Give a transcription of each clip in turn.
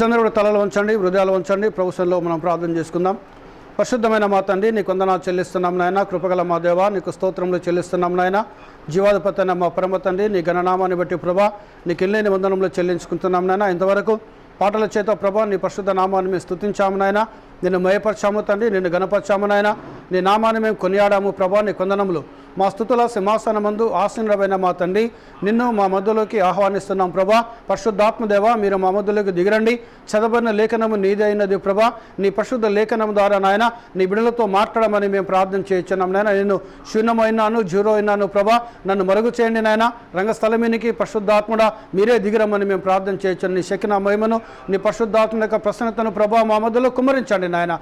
అందరూ తలలు వంచండి, హృదయాలు వంచండి. ప్రభుత్వంలో మనం ప్రార్థన చేసుకుందాం. పరిశుద్ధమైన మా తండ్రి, నీకు వందనాలు చెల్లిస్తున్నాం నాయన. కృపగల మా దేవా, నీకు స్తోత్రములు చెల్లిస్తున్నాం నాయన. జీవాధిపతి అయిన మా పరమ తండ్రి, నీ ఘననామాన్ని బట్టి ప్రభా నీకు ఎల్లేని వందనములు చెల్లించుకుంటున్నాం నాయన. ఇంతవరకు పాటల చేత ప్రభా నీ పరిశుద్ధ నామాన్ని మేము స్తుతించాము నాయన. నిన్ను మయపరచాము తండ్రి, నిన్ను గణపరచాము నాయన. నీ నామాన్ని మేము కొనియాడాము ప్రభా. నీ వందనములు. మా స్తుతుల సింహాసనమందు ఆసీనుడైన మా తండ్రి, నిన్ను మా మధ్యలోకి ఆహ్వానిస్తున్నాం ప్రభా. పరిశుద్ధాత్మదేవ, మీరు మా మధ్యలోకి దిగిరండి. చదవబడిన లేఖనము నీదే అయినది ప్రభా. నీ పరిశుద్ధ లేఖనం ద్వారా నాయన నీ బిడ్డలతో మాట్లాడమని మేము ప్రార్థన చేయించున్నాం నాయన. నేను శూన్యమైనాను, జీరో అయినాను ప్రభా. నన్ను మరుగు చేయండి నాయన. రంగస్థలమీనికి పరిశుద్ధాత్ముడా మీరే దిగిరమ్మని మేము ప్రార్థన చేయించాను. నీ శక్తి, నా మహిమను, నీ పరిశుద్ధాత్మ యొక్క ప్రసన్నతను ప్రభా మా మధ్యలో కుమ్మరించండి నాయన.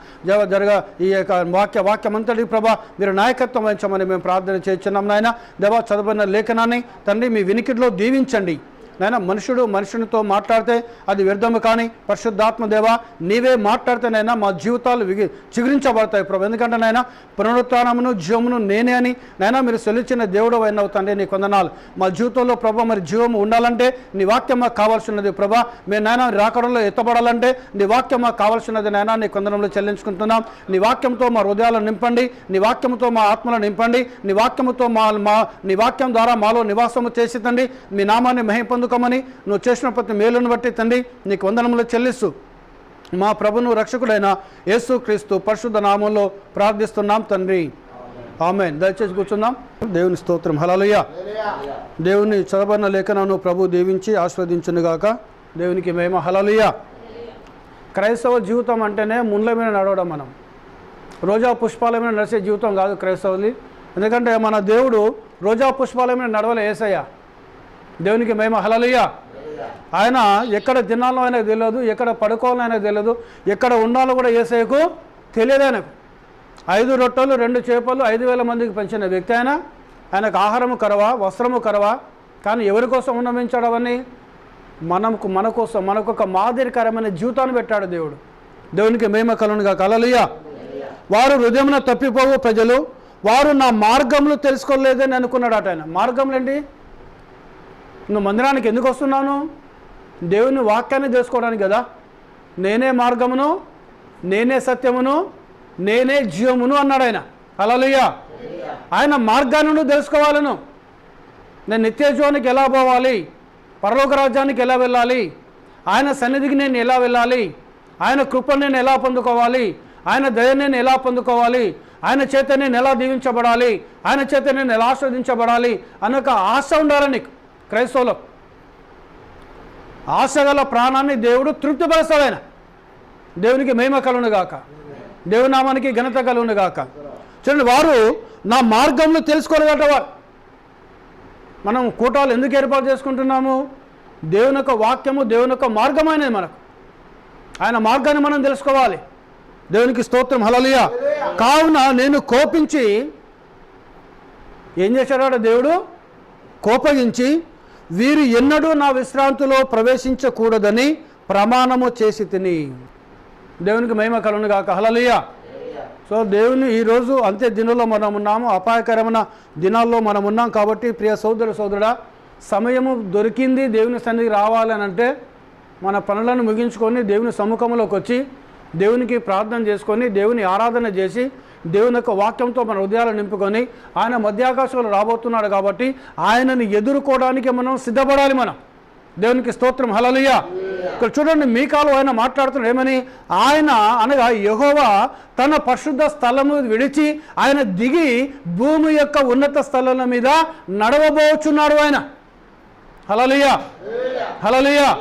ఈ యొక్క వాక్యమంతటి ప్రభా మీరు నాయకత్వం వహించమని మేము ప్రార్థన చేయించున్నాం నాయన. దేవా, చదవబడిన లేఖనాన్ని తండ్రి మీ వినికిడిలో దీవించండి నాయన. మనుషునితో మాట్లాడితే అది వ్యర్థము, కానీ పరిశుద్ధాత్మ దేవా నీవే మాట్లాడితేనైనా మా జీవితాలు చిగురించబడతాయి ప్రభు. ఎందుకంటే నాయన పునరుత్థానమును జీవమును నేనే అని నాయన మీరు సెలిచిన దేవుడు అయినవు తండ్రి. నీ వందనాలు. మా జీవితంలో ప్రభా మరి జీవము ఉండాలంటే నీ వాక్యం మాకు కావాల్సినది ప్రభా. మేము నాయన రాకడంలో ఎత్తబడాలంటే నీ వాక్యం మాకు కావాల్సినది నాయన. నీ వందనములు చెల్లించుకుంటున్నాం. నీ వాక్యంతో మా హృదయాలను నింపండి. నీ వాక్యంతో మా ఆత్మలను నింపండి. నీ వాక్యంతో నీ వాక్యం ద్వారా మాలో నివాసము చేసి తండ్రి మీ నామాన్ని మహిమ పొందుకోమని నువ్వు చేసిన ప్రతి మేలును బట్టి తండ్రి నీకు వందనములు చెల్లిస్తూ మా ప్రభును రక్షకుడైన యేసుక్రీస్తు పరిశుద్ధ నామంలో ప్రార్థిస్తున్నాం తండ్రి, ఆమేన్. దయచేసి కూర్చుందాం. దేవుని స్తోత్రం. హల్లెలూయా. దేవుని చదవబడిన లేఖనను ప్రభు దీవించి ఆస్వాదించునుగాక. దేవునికి మహిమ. హల్లెలూయా. క్రైస్తవ జీవితం అంటేనే ముండ్ల మీద నడవడం. మనం రోజా పుష్పాల మీద నడిచే జీవితం కాదు క్రైస్తవుది. ఎందుకంటే మన దేవుడు రోజా పుష్పాల మీద నడవలే. యేసయ్య. దేవునికి మహిమ. హల్లెలూయా. ఆయన ఎక్కడ తినాలో ఆయనకు తెలియదు, ఎక్కడ పడుకోవాలో ఆయనకు తెలియదు, ఎక్కడ ఉండాలో కూడా యేసయ్యకు తెలియదు. ఆయనకు 5 రొట్టెలు 2 చేపలు 5,000 మందికి పంచిన వ్యక్తి ఆయన. ఆయనకు ఆహారము కరవా, వస్త్రము కరవా, కానీ ఎవరి కోసం ఉన్నమించాడు అవన్నీ? మన కోసం, మనకు ఒక మాదిరికరమైన జీవితాన్ని పెట్టాడు దేవుడు. దేవునికి మహిమ కలుగునుగాక. హల్లెలూయా. వారు హృదయమున తప్పిపోవు ప్రజలు, వారు నా మార్గములు తెలుసుకోలేదని అనుకున్నాడట ఆయన. మార్గములు ఏంటి? నువ్వు మందిరానికి ఎందుకు వస్తున్నాను? దేవుని వాక్యాన్ని తెలుసుకోవడానికి కదా. నేనే మార్గమును, నేనే సత్యమును, నేనే జీవమును అన్నాడు ఆయన. హల్లెలూయా. ఆయన మార్గాన్ని నువ్వు తెలుసుకోవాలను. నేను నిత్య జీవానికి ఎలా పోవాలి, పరలోక రాజ్యానికి ఎలా వెళ్ళాలి, ఆయన సన్నిధికి నేను ఎలా వెళ్ళాలి, ఆయన కృపను నేను ఎలా పొందుకోవాలి, ఆయన దయను నేను ఎలా పొందుకోవాలి, ఆయన చేత నేను ఎలా దీవించబడాలి, ఆయన చేత నేను ఎలా ఆస్వాదించబడాలి అన్న ఒక ఆశ ఉండాలి నీకు. క్రైస్తవులో ఆశగల ప్రాణాన్ని దేవుడు తృప్తిపరుస్తాడు ఆయన. దేవునికి మహిమ కలుగునుగాక. దేవుని నామానికి ఘనత కలుగునుగాక. చూడండి, వారు నా మార్గంలో తెలుసుకోలేదట. వారు మనం కూటాలు ఎందుకు ఏర్పాటు చేసుకుంటున్నాము? దేవుని యొక్క వాక్యము, దేవుని యొక్క మార్గమైనది మనకు. ఆయన మార్గాన్ని మనం తెలుసుకోవాలి. దేవునికి స్తోత్రం. హల్లెలూయా. కావున నేను కోపించి ఏం చేశాడట దేవుడు? కోపగించి వీరు ఎన్నడూ నా విశ్రాంతిలో ప్రవేశించకూడదని ప్రమాణము చేసి తిని. దేవునికి మహిమ కలుగునుగాక. హల్లెలూయా. సో దేవుని ఈరోజు అంత్య దినంలో మనం ఉన్నాము. అపాయకరమైన దినాల్లో మనం ఉన్నాం. కాబట్టి ప్రియ సోదరుడా, సమయము దొరికింది దేవుని సన్నిధికి రావాలని అంటే మన పనులను ముగించుకొని దేవుని సముఖంలోకి వచ్చి దేవునికి ప్రార్థన చేసుకొని దేవుని ఆరాధన చేసి దేవుని యొక్క వాక్యంతో మన హృదయాలను నింపుకొని ఆయన మధ్యాకాశంలో రాబోతున్నాడు. కాబట్టి ఆయనని ఎదుర్కోవడానికి మనం సిద్ధపడాలి. మనం దేవునికి స్తోత్రం. హల్లెలూయా. ఇక్కడ చూడండి, మీకాలో ఆయన మాట్లాడుతున్నాడు ఏమని? ఆయన అనగా యెహోవా తన పరిశుద్ధ స్థలము విడిచి ఆయన దిగి భూమి యొక్క ఉన్నత స్థలాల మీద నడవబోచున్నాడు ఆయన. హల్లెలూయా. హల్లెలూయా.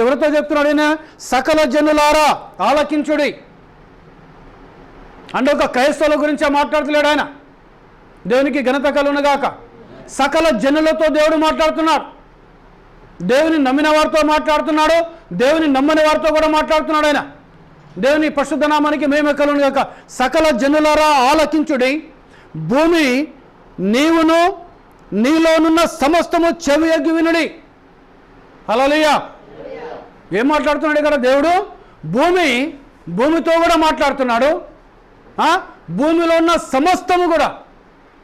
ఎవరితో చెప్తున్నాడు ఆయన? సకల జనులారా ఆలకించుడి అంటే ఒక క్రైస్తవుల గురించే మాట్లాడుతున్నాడు ఆయన. దేవునికి ఘనత కలుగునుగాక. సకల జనులతో దేవుడు మాట్లాడుతున్నాడు. దేవుని నమ్మిన వారితో మాట్లాడుతున్నాడు, దేవుని నమ్మని వారితో కూడా మాట్లాడుతున్నాడు ఆయన. దేవుని పరిశుద్ధ నామానికి మహిమ కలుగునుగాక. సకల జనులారా ఆలకించుడి, భూమి నీవును నీలోనున్న సమస్తము చెవి ఎగ్గి వినుడి. హల్లెలూయా. ఏం మాట్లాడుతున్నాడు ఇక్కడ దేవుడు? భూమితో కూడా మాట్లాడుతున్నాడు. భూమిలో ఉన్న సమస్తము కూడా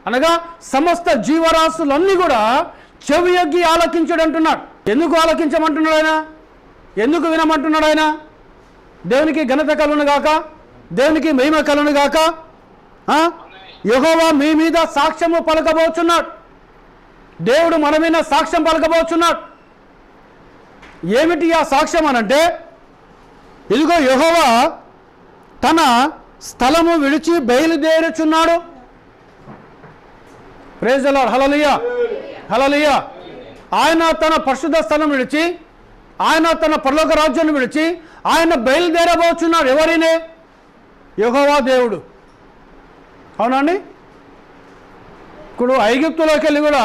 అనగా సమస్త జీవరాశులన్నీ కూడా చెవి ఎగ్గి ఆలకించుడు అంటున్నాడు. ఎందుకు ఆలకించమంటున్నాడు ఆయన? ఎందుకు వినమంటున్నాడు ఆయన? దేవునికి ఘనత కలుగును గాక, దేవునికి మహిమ కలుగును గాక. యెహోవా మీ మీద సాక్ష్యము పలకబోచున్నాడు. దేవుడు మన మీద సాక్ష్యం పలకబోచున్నాడు. ఏమిటి ఆ సాక్ష్యం అనంటే, ఇదిగో యెహోవా తన స్థలము విడిచి బయలుదేరుచున్నాడు. Praise the Lord. Hallelujah, hallelujah. ఆయన తన పరిశుద్ధ స్థలం విడిచి, ఆయన తన పరలోక రాజ్యాన్ని విడిచి ఆయన బయలుదేరబోచున్నాడు. ఎవరినే? యెహోవా దేవుడు. అవునండి. ఇప్పుడు ఐగుప్తులోకి వెళ్ళి కూడా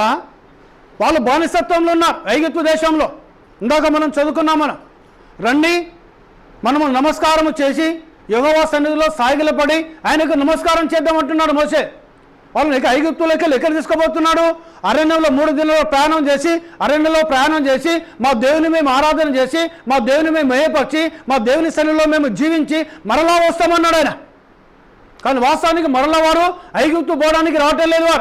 వాళ్ళు బానిసత్వంలో ఉన్నారు. ఐగుప్తు దేశంలో ఇందాక మనం చదువుకున్నాం. రండి మనము నమస్కారం చేసి యెహోవా సన్నిధిలో సాగిలపడి ఆయనకు నమస్కారం చేద్దామంటున్నాడు మోషే. వాళ్ళని ఐగుప్తులోకి వెళ్ళి ఎక్కడ తీసుకోబోతున్నాడు? అరణ్యంలో 3 దినాలు ప్రయాణం చేసి, అరణ్యంలో ప్రయాణం చేసి మా దేవుని మేము ఆరాధన చేసి, మా దేవుని మేము మహిమపరిచి, మా దేవుని సన్నిధిలో మేము జీవించి మరలా వస్తామన్నాడు ఆయన. కానీ వాస్తవానికి మరలా వారు ఐగుప్తు పోవడానికి రావటం లేదు.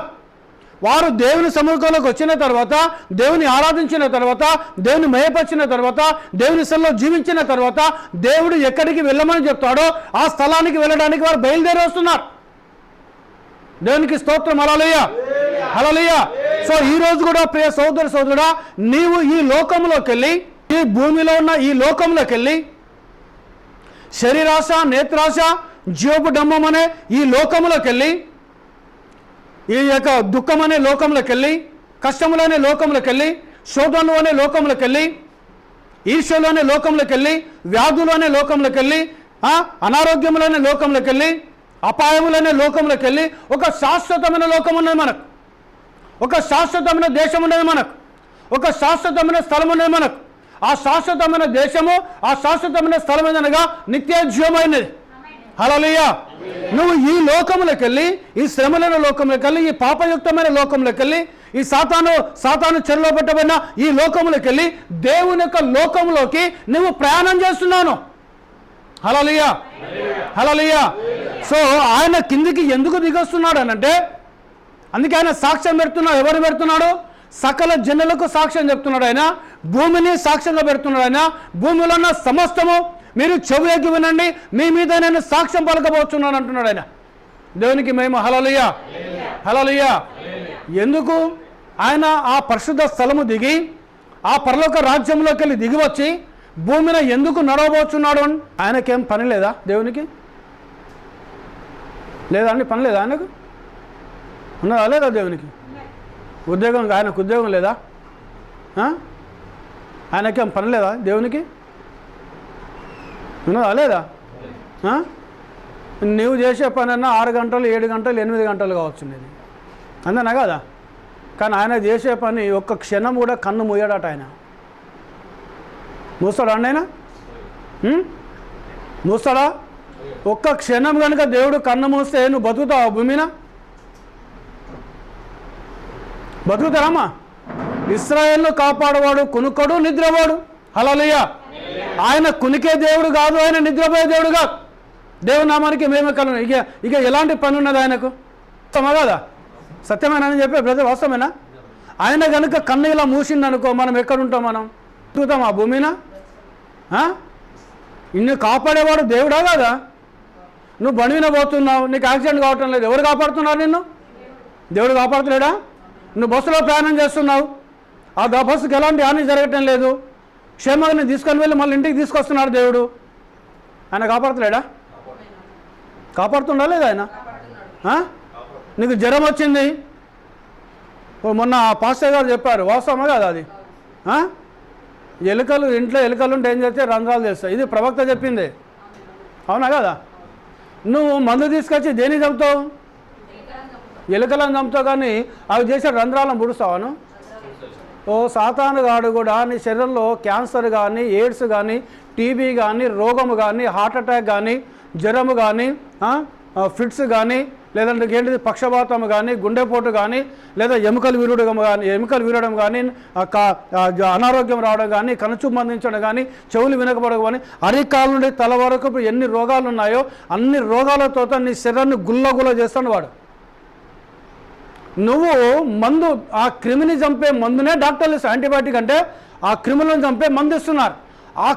వారు దేవుని సముఖంలోకి వచ్చిన తర్వాత, దేవుని ఆరాధించిన తర్వాత, దేవుని మహిమపరిచిన తర్వాత, దేవుని సన్నిధిలో జీవించిన తర్వాత దేవుడు ఎక్కడికి వెళ్ళమని చెప్తాడో ఆ స్థలానికి వెళ్ళడానికి వారు బయలుదేరి వస్తున్నారు. దేవునికి స్తోత్రం. హల్లెలూయా, హల్లెలూయా. సో ఈ రోజు కూడా ప్రియ సోదర సోదరుడా, నీవు ఈ లోకంలోకి వెళ్ళి, ఈ భూమిలో ఉన్న ఈ లోకంలోకి వెళ్ళి శరీరాశ, నేత్రాశ, జీవపు డంబం అనే ఈ లోకంలోకి వెళ్ళి, ఈ యొక్క దుఃఖం అనే లోకంలోకి వెళ్ళి, కష్టములు అనే లోకంలోకి వెళ్ళి, శోధనలు అనే లోకంలోకి వెళ్ళి, ఈర్ష్యలు అనే లోకంలోకి వెళ్ళి, వ్యాధులు అనే లోకంలోకి వెళ్ళి, అనారోగ్యములు అనే లోకంలోకి వెళ్ళి, అపాయములనే లోకంలోకి వెళ్ళి ఒక శాశ్వతమైన లోకం ఉన్నది మనకు, ఒక శాశ్వతమైన దేశం ఉన్నది మనకు, ఒక శాశ్వతమైన స్థలం ఉన్నది మనకు. ఆ శాశ్వతమైన దేశము, ఆ శాశ్వతమైన స్థలం ఏదనగా నిత్య జీవమైనది. హల్లెలూయా. నువ్వు ఈ లోకంలోకి వెళ్ళి, ఈ శ్రమలైన లోకంలోకి వెళ్ళి, ఈ పాపయుక్తమైన లోకంలోకి వెళ్ళి, ఈ సాతాను చెరలో పెట్టబడిన ఈ లోకంలోకి వెళ్ళి దేవుని యొక్క లోకంలోకి నువ్వు ప్రయాణం చేస్తున్నాను. హల్లెలూయా, హల్లెలూయా. సో ఆయన కిందికి ఎందుకు దిగొస్తున్నాడు అనంటే, అందుకే ఆయన సాక్ష్యం పెడుతున్నాడు. ఎవరు పెడుతున్నాడు? సకల జనులకు సాక్ష్యం చెప్తున్నాడు ఆయన. భూమిని సాక్ష్యంగా పెడుతున్నాడు ఆయన. భూమిలో ఉన్న సమస్తము మీరు చెవు ఎగ్గి వినండి, మీ మీద నేను సాక్ష్యం పలకబోతున్నాను అంటున్నాడు ఆయన. దేవునికి మేము హల్లెలూయా, హల్లెలూయా. ఎందుకు ఆయన ఆ పరిశుద్ధ స్థలము దిగి ఆ పరలోక రాజ్యంలోకి వెళ్ళి దిగి వచ్చి భూమిని ఎందుకు నడవబోతున్నాడు అని? ఆయనకేం పని లేదా? దేవునికి లేదా అండి? పని లేదా ఆయనకు? ఉన్నదా లేదా? దేవునికి ఉద్యోగం, ఆయనకు ఉద్యోగం లేదా? ఆయనకేం పని లేదా? దేవునికి ఉన్నదా లేదా? నువ్వు చేసే పని అన్నా 6 గంటలు, 7 గంటలు, 8 గంటలు కావచ్చు నీది, అంతేనా కదా? కానీ ఆయన చేసే పని ఒక్క క్షణం కూడా కన్ను మూయడట. ఆయన మూస్తాడా అండి? ఆయన మూస్తాడా? ఒక్క క్షణం కనుక దేవుడు కన్ను మూస్తే నువ్వు బతుకుతావా? భూమిన బతుకుతారమ్మా? ఇశ్రాయేలును కాపాడువాడు కునుకడు, నిద్రవాడు. హల్లెలూయా. ఆయన కునికే దేవుడు కాదు, ఆయన నిద్రపోయే దేవుడు కాదు. దేవుని నామానికి మేమే కలను. ఇక ఎలాంటి పని ఉన్నది ఆయనకు? సత్యమా కాదా? సత్యమేనని చెప్పే బ్రదర్, వాస్తవమేనా? ఆయన కనుక కన్ను ఇలా మూసిందనుకో, మనం ఎక్కడుంటాం? మనం బతుకుతాం ఆ భూమిన? నిన్ను కాపాడేవాడు దేవుడా కాదా? నువ్వు బండి పోతున్నావు, నీకు యాక్సిడెంట్ కావటం లేదు, ఎవరు కాపాడుతున్నారు నిన్ను? దేవుడు కాపాడుతున్నాడా? నువ్వు బస్సులో ప్రయాణం చేస్తున్నావు, ఆ బస్సుకి ఎలాంటి హాని జరగటం లేదు, క్షేమంగా తీసుకొని వెళ్ళి మళ్ళీ ఇంటికి తీసుకొస్తున్నాడు దేవుడు. ఆయన కాపాడుతున్నాడా? కాపాడుతుండా లేదా ఆయన? నీకు జ్వరం వచ్చింది, మొన్న పాస్టర్ గారు చెప్పారు, వాస్తవమా కాదు అది? ఎలుకలు, ఇంట్లో ఎలుకలు ఉంటే ఏం చేస్తే రంధ్రాలు చేస్తాయి. ఇది ప్రవక్త చెప్పింది, అవునా కదా? నువ్వు మందు తీసుకొచ్చి దేనికి చంపుతావు? ఎలుకలను చంపుతావు, కానీ అవి చేసే రంధ్రాలను పుడుస్తావాను? ఓ సాతాను గాడు కూడా నీ శరీరంలో క్యాన్సర్ కానీ, ఎయిడ్స్ కానీ, టీబీ కానీ, రోగము కానీ, హార్ట్ అటాక్ కానీ, జ్వరము కానీ, ఫిట్స్ కానీ, లేదంటే ఏంటిది పక్షపాతం కానీ, గుండెపోటు కానీ, లేదా ఎముకలు విరగడం కానీ, అనారోగ్యం రావడం కానీ, కనుచూపు మందించడం కానీ, చెవులు వినకపోవడం కానీ, అరికాల నుండి తల వరకు ఇప్పుడు ఎన్ని రోగాలు ఉన్నాయో అన్ని రోగాలతో నీ శరీరాన్ని గుల్లగుల్ల చేస్తాడు వాడు. నువ్వు మందు, ఆ క్రిమిని చంపే మందునే డాక్టర్లు ఇస్తారు. యాంటీబయాటిక్ అంటే ఆ క్రిములను చంపే మందు ఇస్తున్నారు. ఆ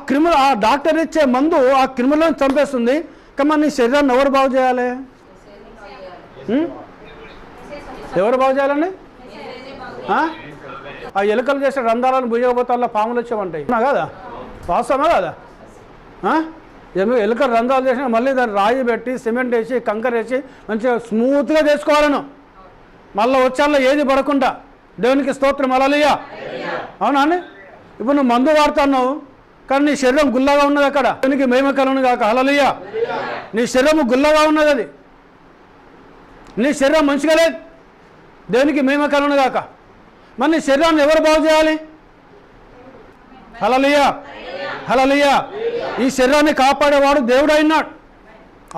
డాక్టర్ ఇచ్చే మందు ఆ క్రిములను చంపేస్తుంది. కానీ నీ శరీరాన్ని ఎవరు బాగు చేయాలి? ఎవరు బాగు చేయాలండి? ఆ ఎలుకలు చేసే రంధ్రాలను భుజగపోతాల్లో పాములు వచ్చేవంటాయి కదా, వాస్తవమే కదా? ఏమో ఎలుకలు రంధ్రాలు చేసినా మళ్ళీ దాన్ని రాయి పెట్టి సిమెంట్ వేసి కంకర వేసి మంచిగా స్మూత్గా చేసుకోవాలను, మళ్ళీ వచ్చాల్లో ఏది పడకుండా. దేవునికి స్తోత్రం, హల్లెలూయా. అవునా అండి? ఇప్పుడు నువ్వు మందు వాడుతున్నావు కానీ నీ శరీరం గుల్లగా ఉన్నది, అక్కడ దేవునికి మహిమ కలుగును గాక, హల్లెలూయా. నీ శరీరం గుల్లగా ఉన్నది, అది నీ శరీరం మంచిగా లేదు, దేవునికి మహిమ కలుగును గాక. మరి నీ శరీరాన్ని ఎవరు బాగు చేయాలి? హల్లెలూయా, హల్లెలూయా. ఈ శరీరాన్ని కాపాడేవాడు దేవుడు అయినాడు.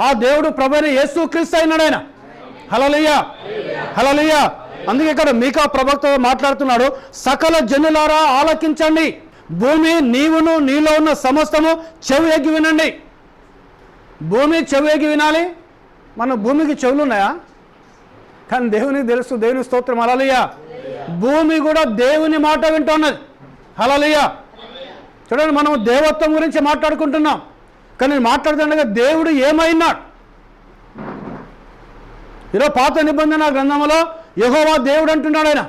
ఆ దేవుడు ప్రభువైన యేసుక్రీస్తు అయినాడు ఆయన. హల్లెలూయా, హల్లెలూయా. అందుకే ఇక్కడ మీకా ప్రవక్త మాట్లాడుతున్నాడు, సకల జనులారా ఆలకించండి, భూమి నీవును నీలో ఉన్న సమస్తము చెవి ఎగ్గి వినండి. భూమి చెవి ఎగ్గి వినాలి. మన భూమికి చెవులు ఉన్నాయా? కానీ దేవునికి తెలుసు, దేవుని స్తోత్రం, హల్లెలూయా. భూమి కూడా దేవుని మాట వింటున్నది, హల్లెలూయా. చూడండి, మనం దేవత్వం గురించి మాట్లాడుకుంటున్నాం, కానీ మాట్లాడుతుండగా దేవుడు ఏమైనాడు? ఈరోజు పాత నిబంధన గ్రంథంలో యెహోవా దేవుడు అంటున్నాడు ఆయన.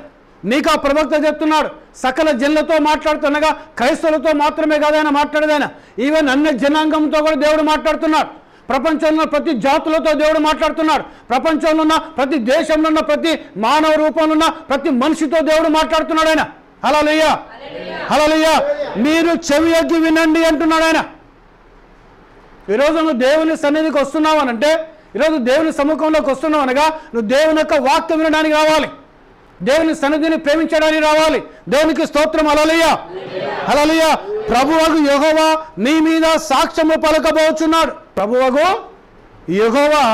మీకా ప్రవక్త చెప్తున్నాడు, సకల జనులతో మాట్లాడుతుండగా క్రైస్తవులతో మాత్రమే కాదు ఆయన మాట్లాడేది. ఆయన ఈవెన్ అన్ని జనాంగంతో కూడా దేవుడు మాట్లాడుతున్నాడు. ప్రపంచంలో ప్రతి జాతులతో దేవుడు మాట్లాడుతున్నాడు. ప్రపంచంలో ఉన్న ప్రతి దేశంలో ఉన్న ప్రతి మానవ రూపంలో ఉన్న ప్రతి మనిషితో దేవుడు మాట్లాడుతున్నాడు ఆయన. హల్లెలూయా, హల్లెలూయా. మీరు చెవి ఎగ్గి వినండి అంటున్నాడు ఆయన. ఈరోజు నువ్వు దేవుని సన్నిధికి వస్తున్నావు అనంటే, ఈరోజు దేవుని సముఖంలోకి వస్తున్నావు అనగా నువ్వు దేవుని యొక్క వాక్యం వినడానికి రావాలి, దేవుని సన్నిధిని ప్రేమించడానికి రావాలి. దేవునికి స్తోత్రం, హల్లెలూయా, హల్లెలూయా. ప్రభువగు యెహోవా మీ మీద సాక్ష్యము పలకబోచున్నాడు. ప్రభువగు యెహోవా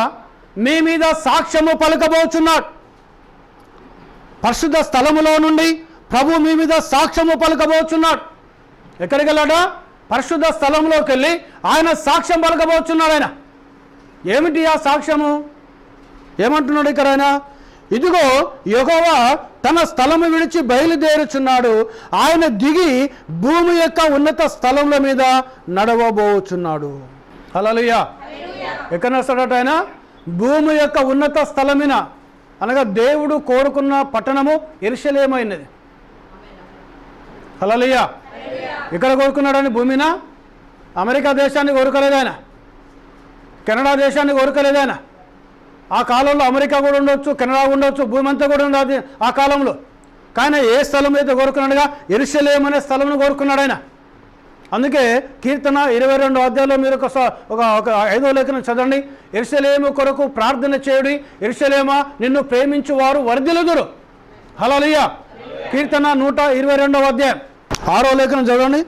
మీ మీద సాక్ష్యము పలకబోచున్నాడు. పరిశుద్ధ స్థలములో నుండి ప్రభు మీ మీద సాక్ష్యము పలకబోచున్నాడు. ఎక్కడికి వెళ్ళాడా? పరిశుద్ధ స్థలంలోకి వెళ్ళి ఆయన సాక్ష్యం పలకబోచున్నాడు. ఆయన ఏమిటి ఆ సాక్ష్యము? ఏమంటున్నాడు ఇక్కడ ఆయన? ఇదిగో యెహోవా తన స్థలము విడిచి బయలుదేరుచున్నాడు, ఆయన దిగి భూమి యొక్క ఉన్నత స్థలముల మీద నడవబోచున్నాడు. హల్లెలూయా. ఎక్కడ నడుస్తాడట ఆయన? భూమి యొక్క ఉన్నత స్థలమిన, అనగా దేవుడు కోరుకున్న పట్టణము యెరూషలేమైనది. హల్లెలూయా. ఇక్కడ కోరుకున్నాడని భూమిన? అమెరికా దేశాన్ని కోరుకోలేదు ఆయన, కెనడా దేశాన్ని కోరుకోలేదు ఆయన. ఆ కాలంలో అమెరికా కూడా ఉండొచ్చు, కెనడా ఉండొచ్చు, భూమి అంతా కూడా ఉండదు ఆ కాలంలో. కానీ ఏ స్థలం అయితే కోరుకున్నాడుగా? యెరూషలేము అనే స్థలంను కోరుకున్నాడు ఆయన. అందుకే కీర్తన 22వ అధ్యాయంలో మీరు ఒక 5వ లేఖనం చదవండి. యెరూషలేము కొరకు ప్రార్థన చేయుడి, యెరూషలేమా నిన్ను ప్రేమించు వారు వర్ధిల్లుదురు. హల్లెలూయా. కీర్తన 122వ అధ్యాయం 6వ లేఖనం చదవండి.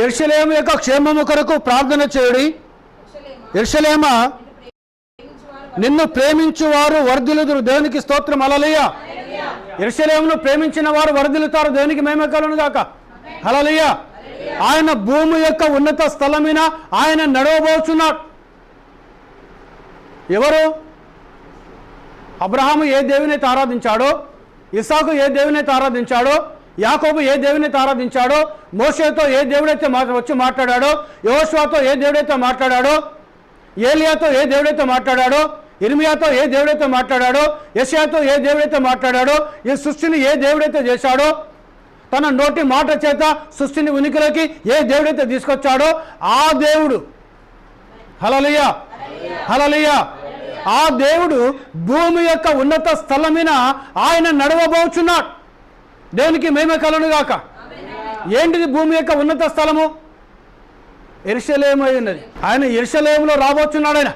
యెరూషలేము యొక్క క్షేమము కొరకు ప్రార్థన చేయుడి, యెరూషలేమా నిన్ను ప్రేమించు వారు వర్ధిల్లుదురు. దేవునికి స్తోత్రం, హల్లెలూయా. యెరూషలేమును ప్రేమించిన వారు వర్ధిల్లుతారు. దేవునికి మహిమ కలుగును గాక, హల్లెలూయా. ఆయన భూమి యొక్క ఉన్నత స్థలమైన ఆయన నడవబోచున్నాడు. ఎవరు? అబ్రహాము ఏ దేవునైతే ఆరాధించాడో, ఇస్సాకు ఏ దేవునైతే ఆరాధించాడో, యాకోబు ఏ దేవునైతే ఆరాధించాడో, మోషేతో ఏ దేవుడైతే వచ్చి మాట్లాడాడో, యెహోషువతో ఏ దేవుడైతే మాట్లాడాడో, ఏలియాతో ఏ దేవుడైతే మాట్లాడాడో, ఇర్మియాతో ఏ దేవుడైతే మాట్లాడాడో, యెషయాతో ఏ దేవుడైతే మాట్లాడాడో, ఈ సృష్టిని ఏ దేవుడైతే చేశాడో, తన నోటి మాట చేత సృష్టిని ఉనికిలోకి ఏ దేవుడైతే తీసుకొచ్చాడో ఆ దేవుడు, హల్లెలూయా, హల్లెలూయా. ఆ దేవుడు భూమి యొక్క ఉన్నత స్థలమిన ఆయన నడవబోచున్నాడు. దేవునికి మహిమ కలుగును గాక. ఏంటిది భూమి యొక్క ఉన్నత స్థలము? యెరూషలేము అయి ఉన్నది. ఆయన యెరూషలేములో రాబోచున్నాడు ఆయన.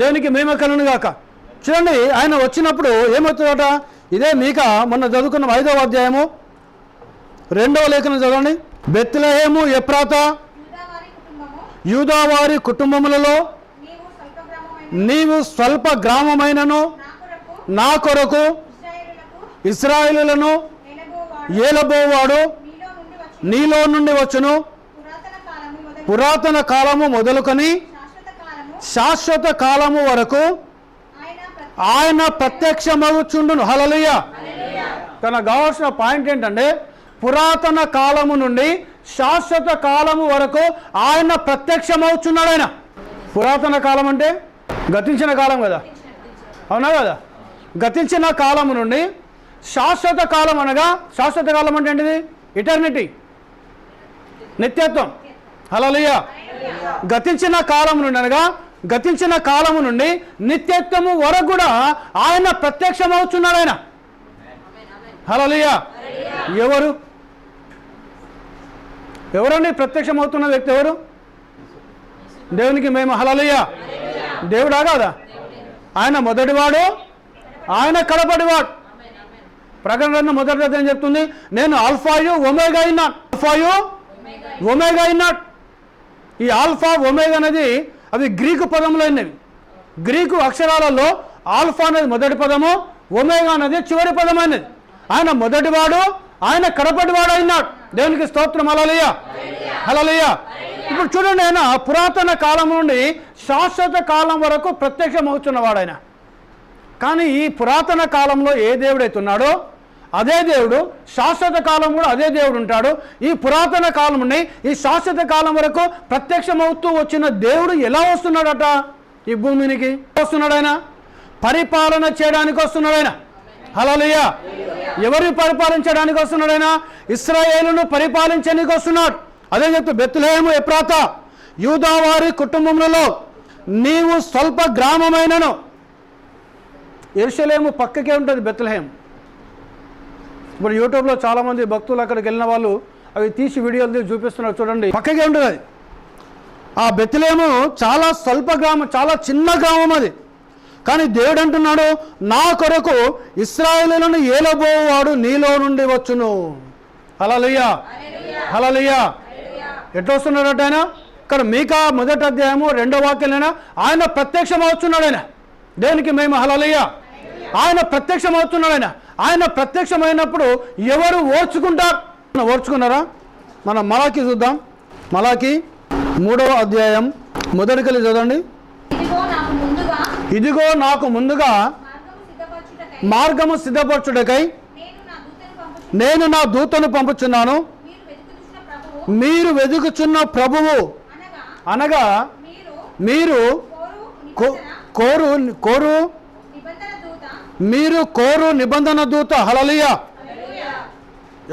దేవునికి మహిమ కలుగును గాక. చూడండి, ఆయన వచ్చినప్పుడు ఏమవుతుందట? ఇదే మీకా మొన్న చదువుకున్న 5వ అధ్యాయము 2వ లేఖనం చదవండి. బెత్లెహేము ఎఫ్రాతా యూదావారి కుటుంబములలో నీవు స్వల్ప గ్రామమైనను నా కొరకు ఇశ్రాయేలులను ఏలబోవాడు నీలో నుండి వచ్చును. పురాతన కాలము మొదలుకొని శాశ్వత కాలము వరకు ఆయన ప్రత్యక్షమవుచుండును. హల్లెలూయా. తనకు కావాల్సిన పాయింట్ ఏంటంటే, పురాతన కాలము నుండి శాశ్వత కాలము వరకు ఆయన ప్రత్యక్షమవుతున్నాడు. ఆయన పురాతన కాలం అంటే గతించిన కాలం కదా, అవునా కదా? గతించిన కాలము నుండి శాశ్వత కాలం అనగా, శాశ్వత కాలం అంటే ఏంటిది? ఇటర్నిటీ, నిత్యత్వం. హల్లెలూయా. గతించిన కాలం నుండి అనగా గతించిన కాలము నుండి నిత్యత్వము వరకు కూడా ఆయన ప్రత్యక్షమవుతున్నాడు. ఆయన హల్లెలూయా. ఎవరండి ప్రత్యక్షమవుతున్న వ్యక్తి? ఎవరు? దేవునికి మేము. హల్లెలూయా. దేవుడా కాదా? ఆయన మొదటివాడు, ఆయన కడపటివాడు. ప్రకటన మొదటి ఏం చెప్తుంది? నేను ఆల్ఫాయు ఒమేగా అయినాను. ఆల్ఫాయు ఒమేగా అయినాడు. ఈ ఆల్ఫా ఒమేగా అనేది అవి గ్రీకు పదములు అయినవి. గ్రీకు అక్షరాలలో ఆల్ఫా అనేది మొదటి పదము, ఒమేగా అనేది చివరి పదమైనది. ఆయన మొదటివాడు, ఆయన కడపటివాడు అయినాడు. దేవునికి స్తోత్రం. హల్లెలూయా. హల్లెలూయా. ఇప్పుడు చూడండి, ఆయన పురాతన కాలం నుండి శాశ్వత కాలం వరకు ప్రత్యక్షమవుతున్నవాడు ఆయన. కానీ ఈ పురాతన కాలంలో ఏ దేవుడైతే ఉన్నాడో అదే దేవుడు శాశ్వత కాలం కూడా అదే దేవుడు ఉంటాడు. ఈ పురాతన కాలం నుండి ఈ శాశ్వత కాలం వరకు ప్రత్యక్షమవుతూ వచ్చిన దేవుడు ఎలా వస్తున్నాడట? ఈ భూమినికి వస్తున్నాడు. ఆయన పరిపాలన చేయడానికి వస్తున్నాడు. ఆయన హల్లెలూయా. ఎవరిని పరిపాలించడానికి వస్తున్నాడు? ఆయన ఇశ్రాయేలును పరిపాలించడానికి వస్తున్నాడు. అదే చెప్తూ బెత్లెహేము ఎఫ్రాతా యూదా వారి కుటుంబములలో నీవు స్వల్ప గ్రామమైనను. యెరూషలేము పక్కకే ఉంటుంది బెత్లెహేం. ఇప్పుడు యూట్యూబ్లో చాలామంది భక్తులు అక్కడికి వెళ్ళిన వాళ్ళు అవి తీసి వీడియోలు తీసి చూపిస్తున్నారు, చూడండి. పక్కకే ఉంటుంది అది. ఆ బెత్లెహేము చాలా స్వల్ప గ్రామం, చాలా చిన్న గ్రామం అది. కానీ దేవుడు అంటున్నాడు, నా కొరకు ఇశ్రాయేలును ఏలబోవాడు నీలో నుండి వచ్చును. హల్లెలూయా. హల్లెలూయా. ఎట్లా వస్తున్నాడట ఆయన? ఇక్కడ మీకా 1వ అధ్యాయము 2వ వాక్యంలోనే ఆయన ప్రత్యక్షమవుతున్నాడు. ఆయన దేవునికి మేము. హల్లెలూయా. ఆయన ప్రత్యక్షమవుతున్నాడు. ఆయన ప్రత్యక్షమైనప్పుడు ఎవరు ఓర్చుకుంటారు? ఓర్చుకున్నారా? మనం మలాకి చూద్దాం. మలాకి 3వ అధ్యాయం మొదటి కలిసి చదవండి. ఇదిగో నాకు ముందుగా మార్గము సిద్ధపరచుటకై నేను నా దూతను పంపుచున్నాను. మీరు వెదుకుచున్న ప్రభువు అనగా మీరు కోరు నిబంధన దూత. హల్లెలూయా.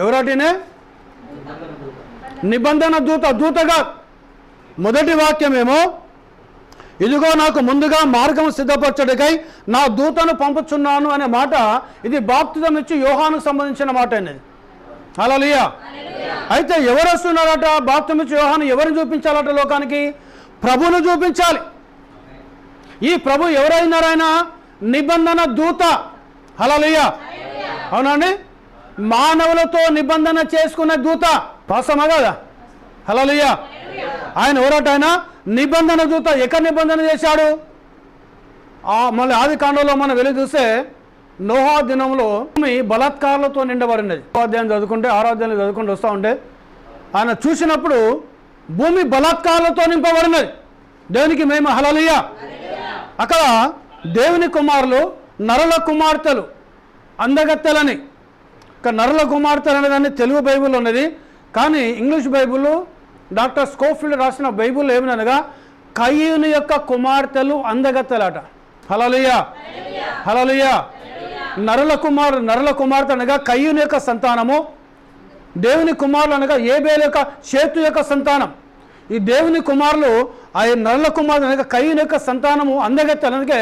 ఎవరటినే? నిబంధన దూత. దూతగా మొదటి వాక్యమేమో ఇదిగో నాకు ముందుగా మార్గం సిద్ధపరచడికై నా దూతను పంపుచున్నాను అనే మాట. ఇది బాప్తిజం ఇచ్చి యోహానుకు సంబంధించిన మాట అనేది. హల్లెలూయా. అయితే ఎవరు వస్తున్నారట? బాప్తిజం ఇచ్చి యోహాను ఎవరిని చూపించాలట లోకానికి? ప్రభువును చూపించాలి. ఈ ప్రభు ఎవరైనారాయన? నిబంధన దూత. హల్లెలూయా. అవునండి. మానవులతో నిబంధన చేసుకునే దూత. వాస్తవమా కదా? హల్లెలూయా. ఆయన ఎవరట? ఆయన నిబంధన దూత. ఎక్కడ నిబంధన చేశాడు? మళ్ళీ ఆది కాండంలో మనం వెళ్ళి చూస్తే నోహా దినంలో భూమి బలాత్కారాలతో నిండబడినది. 6వ అధ్యాయం చదువుకుంటే 6వ అధ్యాయం చదువుకుంటూ వస్తూ ఉంటే ఆయన చూసినప్పుడు భూమి బలాత్కారాలతో నింపబడినది. దేవునికి మేము. హల్లెలూయా. అక్కడ దేవుని కుమారులు నరుల కుమార్తెలు అందగత్తెలని. ఇక నరుల కుమార్తెలు అనేదాన్ని తెలుగు బైబిల్లో ఉన్నది. కానీ ఇంగ్లీష్ బైబిల్ డాక్టర్ స్కోఫీల్డ్ రాసిన బైబిల్ ఏమనగా కయీను యొక్క కుమార్తెలు అందగత్తెలట. హల్లెలూయా. హల్లెలూయా. నరుల కుమార్తె అనగా కయీను యొక్క సంతానము. దేవుని కుమారులు అనగా ఏబేలు యొక్క షేతు యొక్క సంతానం. ఈ దేవుని కుమారులు ఆ నరుల కుమారులు అనగా కయీను యొక్క సంతానము అందగత్తెలు. అందుకే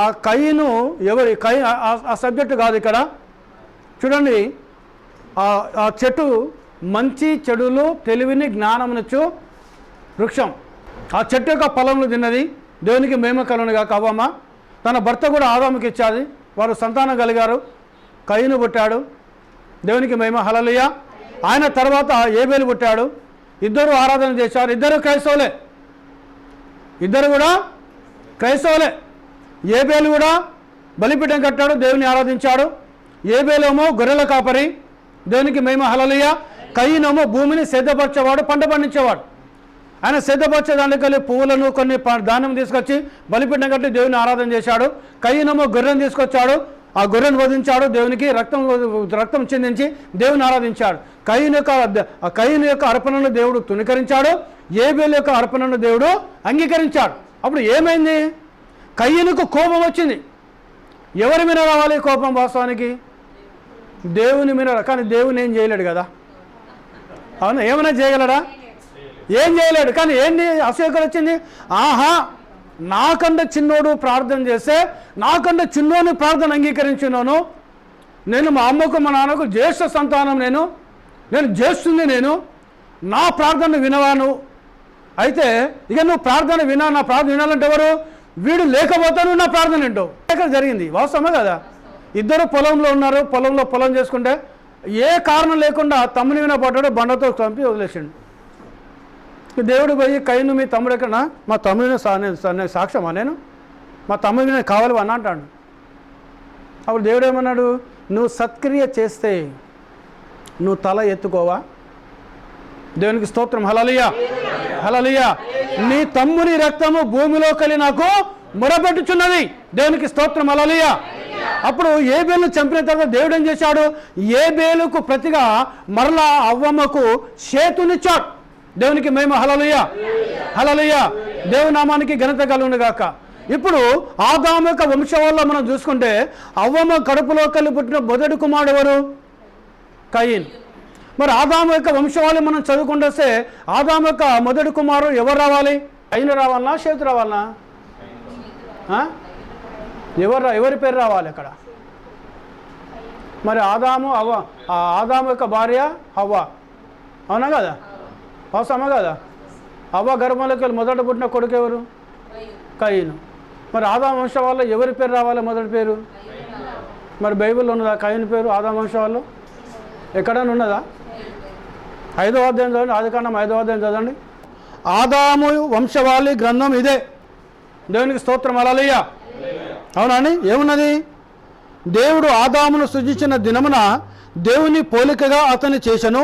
ఆ కయీను ఎవరి ఆ సబ్జెక్టు కాదు ఇక్కడ. చూడండి, ఆ చెట్టు మంచి చెడులు తెలివిని జ్ఞానమునిచ్చు వృక్షం. ఆ చెట్టు యొక్క ఫలములు తిన్నది. దేవునికి మేము కలుగునుగా. అవ్వమ్మ తన భర్త కూడా ఆదాముకి ఇచ్చాది. వారు సంతానం కలిగారు. కయీను పుట్టాడు. దేవునికి మేము. హల్లెలూయా. ఆయన తర్వాత ఏబేలు పుట్టాడు. ఇద్దరు ఆరాధన చేశారు. ఇద్దరు క్రైస్తవులే. ఇద్దరు కూడా క్రైస్తవులే. ఏబేలు కూడా బలిపీఠం కట్టాడు, దేవుని ఆరాధించాడు. ఏబేలేమో గొర్రెల కాపరి. దేవునికి మేము. హల్లెలూయా. కయీనేమో భూమిని సిద్ధపరిచేవాడు, పంట పండించేవాడు. ఆయన సిద్ధపరిచేదానికి వెళ్ళి పువ్వులను కొన్ని ధాన్యం తీసుకొచ్చి బలిపీఠం కట్టి దేవుని ఆరాధన చేశాడు. కయీనేమో గొర్రెను తీసుకొచ్చాడు, ఆ గొర్రెను వధించాడు, దేవునికి రక్తం చెందించి దేవుని ఆరాధించాడు. కయీను యొక్క అర్పణను దేవుడు తుణీకరించాడు, ఏబేలు యొక్క అర్పణను దేవుడు అంగీకరించాడు. అప్పుడు ఏమైంది? కయీనుకు కోపం వచ్చింది. ఎవరి మీద రావాలి కోపం? వాస్తవానికి దేవుని మీద. కానీ దేవుని ఏం చేయలేడు కదా, అవునా? ఏమైనా చేయగలడా? ఏం చేయలేడు. కానీ ఏంటి అసూయకు వచ్చింది? ఆహా, నాకంటే చిన్నోడు ప్రార్థన చేస్తే నాకంటే చిన్నోని ప్రార్థన అంగీకరించినాను, నేను మా అమ్మకు మా నాన్నకు జ్యేష్ఠ సంతానం, నేను చేస్తుంది, నా ప్రార్థన వినవాను. అయితే ఇక నువ్వు ప్రార్థన వినా, నా ప్రార్థన వినాలంటే ఎవరు? వీడు లేకపోతే నువ్వు నా ప్రార్థన వింటావు. ఎక్కడ జరిగింది? వాస్తవమే కదా. ఇద్దరు పొలంలో ఉన్నారు, పొలం చేసుకుంటే ఏ కారణం లేకుండా తమ్ముని వినపడ్డాడు, బండతో చంపి వదిలేసిండు. దేవుడు పోయి కయీను మీ తమ్ముడు ఎక్కడ? మా తమ్ముడిని సాక్ష్యమా నేను? మా తమ్ముడిని కావాలి అని అంటాడు. అప్పుడు దేవుడు ఏమన్నాడు? నువ్వు సత్క్రియ చేస్తే నువ్వు తల ఎత్తుకోవా? దేవునికి స్తోత్రం. హల్లెలూయా, హల్లెలూయా. నీ తమ్ముని రక్తము భూమిలో కలి నాకు మొరపెట్టుచున్నది. దేవునికి స్తోత్రం. హల్లెలూయా. అప్పుడు ఏబేలును చంపిన తర్వాత దేవుడు ఏం చేశాడు? ఏబేలుకు ప్రతిగా మరలా అవ్వమ్మకు షేతునిచ్చాడు. దేవునికి మేము హల్లెలూయా, హల్లెలూయా. దేవుని నామానికి ఘనత కలుగును గాక. ఇప్పుడు ఆదాము యొక్క వంశంలో మనం చూసుకుంటే అవ్వమ్మ కడుపులో కలిగి పుట్టిన మొదటి కుమారుడు ఎవరు? కయీన్. మరి ఆదాము యొక్క వంశవాళి మనం చదువుకుంటూ వస్తే ఆదాము యొక్క మొదటి కుమారుడు ఎవరు రావాలి? కయీన్ రావాలనా, షేతు రావాలనా? ఎవరి పేరు రావాలి అక్కడ? మరి ఆదాము యొక్క భార్య హవ్వ, అవునా కదా? అవసరమా కదా? అవ్వ గర్భంలోకి వెళ్ళి మొదట పుట్టిన కొడుకు ఎవరు? కయీను. మరి ఆదాము వంశం వల్ల ఎవరి పేరు రావాలి? మొదటి పేరు. మరి బైబిల్లో ఉన్నదా కయీను పేరు ఆదాము వంశం వాళ్ళు? ఎక్కడైనా ఉన్నదా? 5వ అధ్యాయం చదవండి, ఆదికాండం 5వ అధ్యాయం చదవండి. ఆదాము వంశవాళి గ్రంథం ఇదే. దేవునికి స్తోత్రం. హల్లెలూయా. అవునా అండి? ఏమున్నది? దేవుడు ఆదామును సృజించిన దినమున దేవుని పోలికగా అతన్ని చేసెను,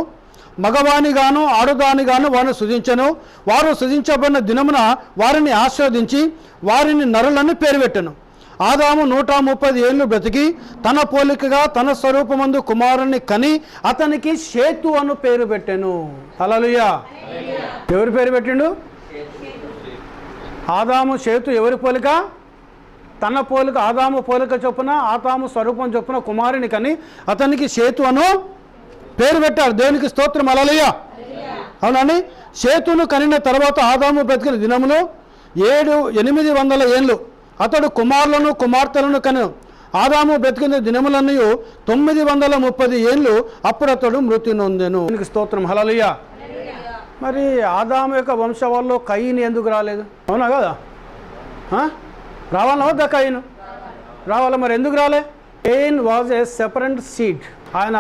మగవానిగాను ఆడుదానిగాను వారిని సృజించను. వారు సృజించబడిన దినమున వారిని ఆశీర్వదించి వారిని నరులని పేరు పెట్టెను. ఆదాము 130 ఏళ్ళు బ్రతికి తన పోలికగా తన స్వరూపమందు కుమారుని కని అతనికి షేతు అను పేరు పెట్టెను. హల్లెలూయా. ఎవరి పేరు పెట్టిండు? ఆదాము షేతు ఎవరి పోలిక? తన పోలిక. ఆదాము పోలిక చొప్పున ఆదాము స్వరూపం చొప్పున కుమారుని కని అతనికి షేతు అను పేరు పెట్టారు. దేవునికి స్తోత్రం. హల్లెలూయా. అవునండి. షేతును కనిన తర్వాత ఆదాము బ్రతికిన దినములు 800 ఏళ్ళు. అతడు కుమారులను కుమార్తెలను కను. ఆదాము బ్రతికిన దినములన్నీ 930 ఏళ్ళు. అప్పుడు అతడు మృతి నొందెను. దీనికి స్తోత్రం. హల్లెలూయా. మరి ఆదాము యొక్క వంశవాళ్ళలో కయీను ఎందుకు రాలేదు? అవునా కదా? రావాలన్నా వద్దా? కయీను రావాలా? మరి ఎందుకు రాలే? కయీన్ వాజ్ ఏ సెపరేట్ సీడ్. ఆయన